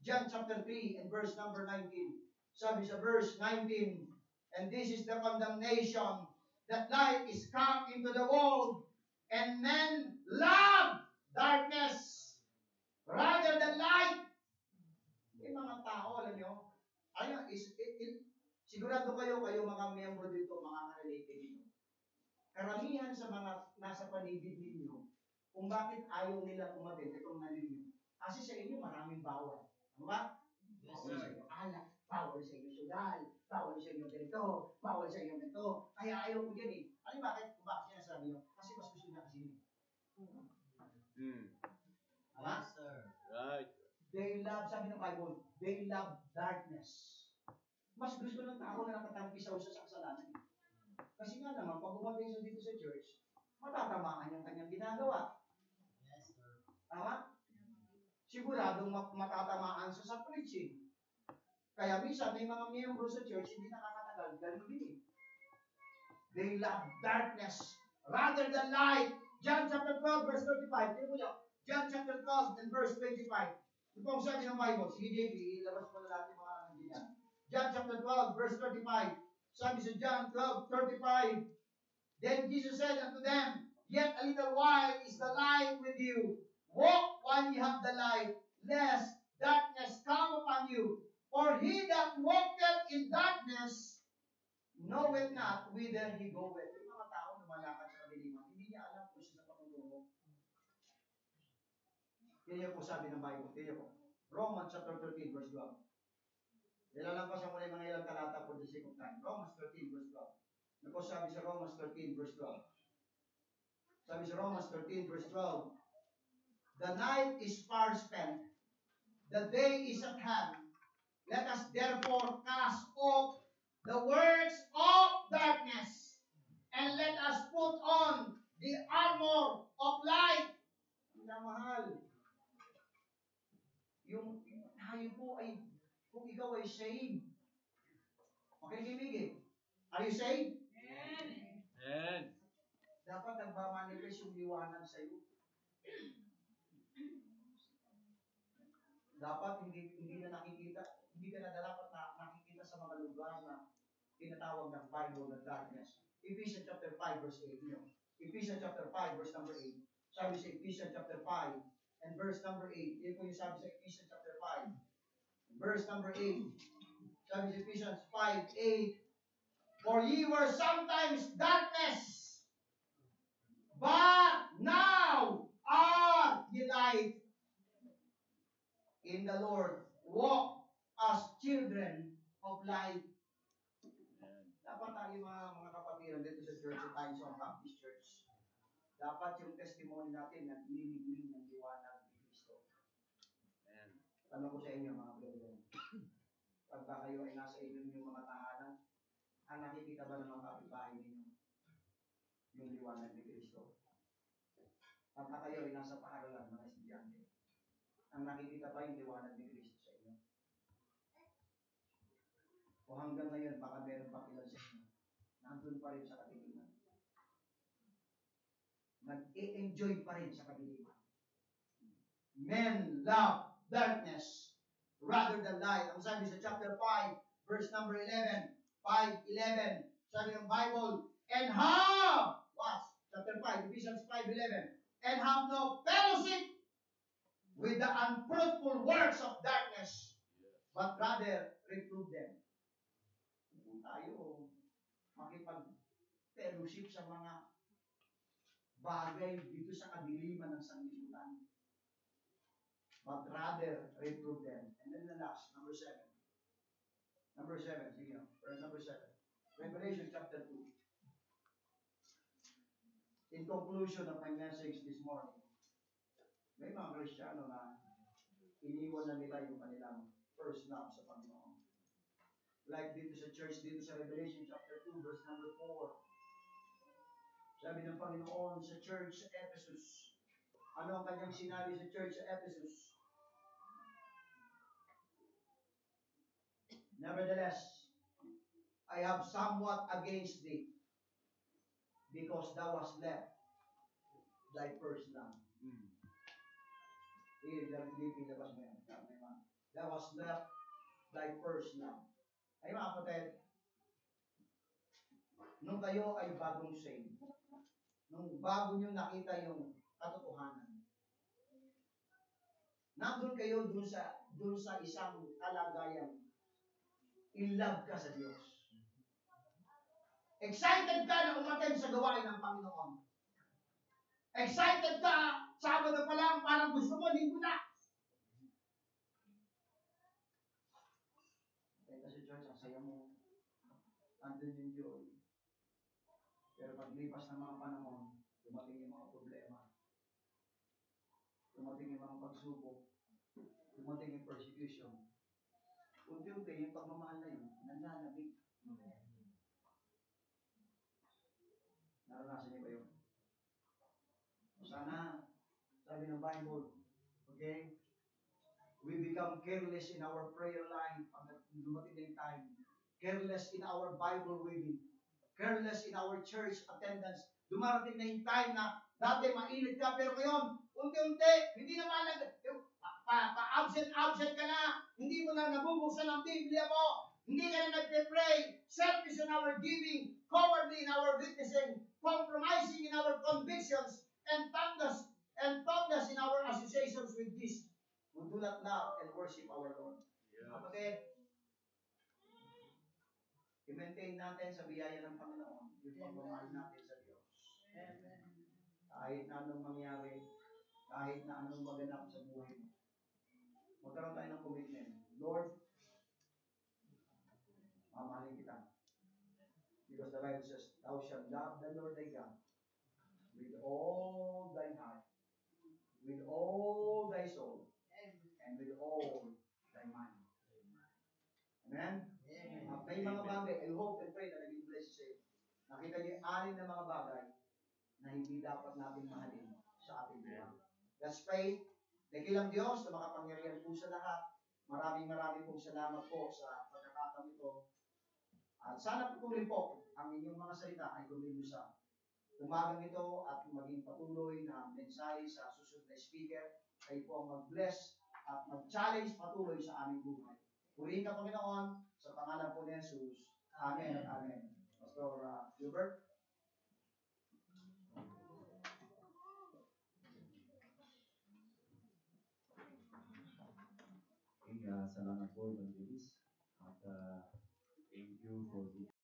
John chapter 3 and verse number 19. Sabi sa verse 19, and this is the condemnation, that light is come into the world, and men love darkness rather than light. May mga tao, alam nyo, sigurado kayo mga miyembro dito, mga ka-relate dito. Karamihan sa mga nasa paligid ninyo, kung bakit ayaw nila umatin itong naninyo. Kasi sa inyo maraming bawal. Ano ba? Bawal sa inyo alak, bawal sa inyo sugal, bawal sa inyo ganito, bawal sa inyo ganito. Kaya ayaw ko yan eh. Ano bakit? Kung bakit sinasabi nyo? Kasi mas gusto niya kasi yun. Tama? Yes, sir. Right. They love, sabi ng Bible, they love darkness. Mas gusto ng tao na nakatangkisaw sa kasalanan. Kasi nga naman, pag umatin siya dito sa church, matatamaan yung kanyang ginagawa. Yes, sir. Tama? Siguradong matatamaan siya sa preaching. Kaya minsan may mga miyembro sa church hindi nakakatagal, ganun din eh. They love darkness rather than light. John chapter 12 verse 35. Tignan mo niyo. John chapter 12 and verse 25. Ito ang sabi ng Bible. Sige, JP, ilabas mo na natin mga nandiyan. John chapter 12, verse 35. Sabi sa John 12:35, then Jesus said unto them, yet a little while is the light with you. Walk while ye have the light, lest darkness come upon you. For he that walketh in darkness knoweth not whither he goeth. Yung mga tao lumalakad sa kadiliman, hindi niya alam kung saan patungo. Kaya po sabi ng Bible, kaya po. Romans chapter 13, verse 12. Nilalampasan ko na yung mga ilang talata for the sake of time. Romans 13, verse 12. Ano po sabi sa Romans 13, verse 12? Sabi sa Romans 13, verse 12, the night is far spent, the day is at hand. Let us therefore cast off the works of darkness, and let us put on the armor of light. Minamahal. Yung tayo po ay, kung ikaw ay saved, makikimigin. Are you saved? Amen. Dapat nagmamanifest yung liwanag sa iyo. Dapat hindi na nakikita, hindi ka na dapat nakikita sa mga lugar na tinatawag ng Bible na darkness. Ephesians chapter 5 verse 8. Ephesians chapter 5 verse number 8. Sabi sa Ephesians chapter 5 and verse number 8. Yan po yung sabi sa Ephesians chapter 5. Verse number 8. Sabi sa Ephesians 5:8. For ye were sometimes darkness, but now are ye light in the Lord. Walk as children of light. Dapat tayo mga kapatiran dito sa church, sa tayo sa Baptist Church. Dapat yung testimony natin naglilingling ng liwanag ni Kristo. Tanong ko sa inyo mga brethren, pagka kayo ay nasa inyong mga tahanan, ang nakikita ba ng mga kapitbahay ninyo yung liwanag ni Kristo? Pagka kayo ay nasa paaralan, mga estudyante, ang nakikita ba yung liwanag ni Kristo sa inyo? O hanggang ngayon, baka meron pa ilan sa inyo, nandun pa rin sa kadiliman. Nag-e-enjoy pa rin sa kadiliman. Men love darkness rather than light. Ang sabi sa chapter 5, verse number 11, 5:11, sabi ng Bible, and have, what? Chapter 5, Ephesians 5:11, and have no fellowship with the unfruitful works of darkness, but rather reprove them. Kung tayo makipag-fellowship sa mga bagay dito sa kadiliman ng sanglibutan, but rather reprove them. And then the last, number 7. Number 7, sige no. Number 7. Revelation chapter 2. In conclusion of my message this morning, may mga Kristiyano na iniwan na nila yung kanilang first love sa Panginoon. Like dito sa church, dito sa Revelation chapter 2, verse number 4. Sabi ng Panginoon sa church sa Ephesus, ano ang kanyang sinabi sa church sa Ephesus? Nevertheless, I have somewhat against thee, because thou hast left thy first love. Pinabas mo yan. Thou hast left thy first love. Ay mga kapatid, nung kayo ay bagong saved, nung bago nyo nakita yung katotohanan, nandun kayo dun sa isang kalagayan, in love ka sa Diyos. Excited ka na umattend sa gawain ng Panginoon. Excited ka, Sabado pa lang, parang gusto mo, linggo na. Kaya kasi church, ang saya mo. Andun yung joy. Pero paglipas ng mga panahon, dumating yung mga problema. Dumating yung mga pagsubok. Dumating yung persecution. Unti-unti yung pagmamahal na yun, nananabig. Naranasan niyo ba yun? Sana, sabi ng Bible, okay, we become careless in our prayer life pag dumating na yung time. Careless in our Bible reading. Careless in our church attendance. Dumarating na yung time na dati mainit ka, pero ngayon, unti-unti, hindi naman pa-absent ka na, hindi mo na nabubuksan ang Biblia mo, Hindi ka na nagpe-pray, selfish in our giving, cowardly in our witnessing, compromising in our convictions, and thoughtless in our associations with this who do not love and worship our Lord. Kapatid, i-maintain natin sa biyaya ng Panginoon yung pagmamahal natin sa Diyos. Kahit na anong mangyari, kahit na anong maganap sa buhay mo, magkaroon tayo ng commitment. Lord, mamahalin kita. Because the Bible says, thou shalt love the Lord thy God with all thy heart, with all thy soul, and with all thy mind. Amen? At may mga bagay, I hope and pray na naging blessed sa'yo. Nakita niyo yung 6 na mga bagay na hindi dapat natin mahalin sa ating buhay. Let's pray. Dakilang Diyos na makapangyarihan po sa lahat. Maraming pong salamat po sa pagkakataon ito. At sana patuloy po ang inyong mga salita ay gumilo sa umagang ito at maging patuloy na mensahe sa susunod na speaker. Kayo po ang mag-bless at mag-challenge patuloy sa aming buhay. Purihin ka, Panginoon, sa pangalan po ni Jesus. Amen at amen. Pastor Gilbert. Okay, salamat po, Evangelist. At thank you for the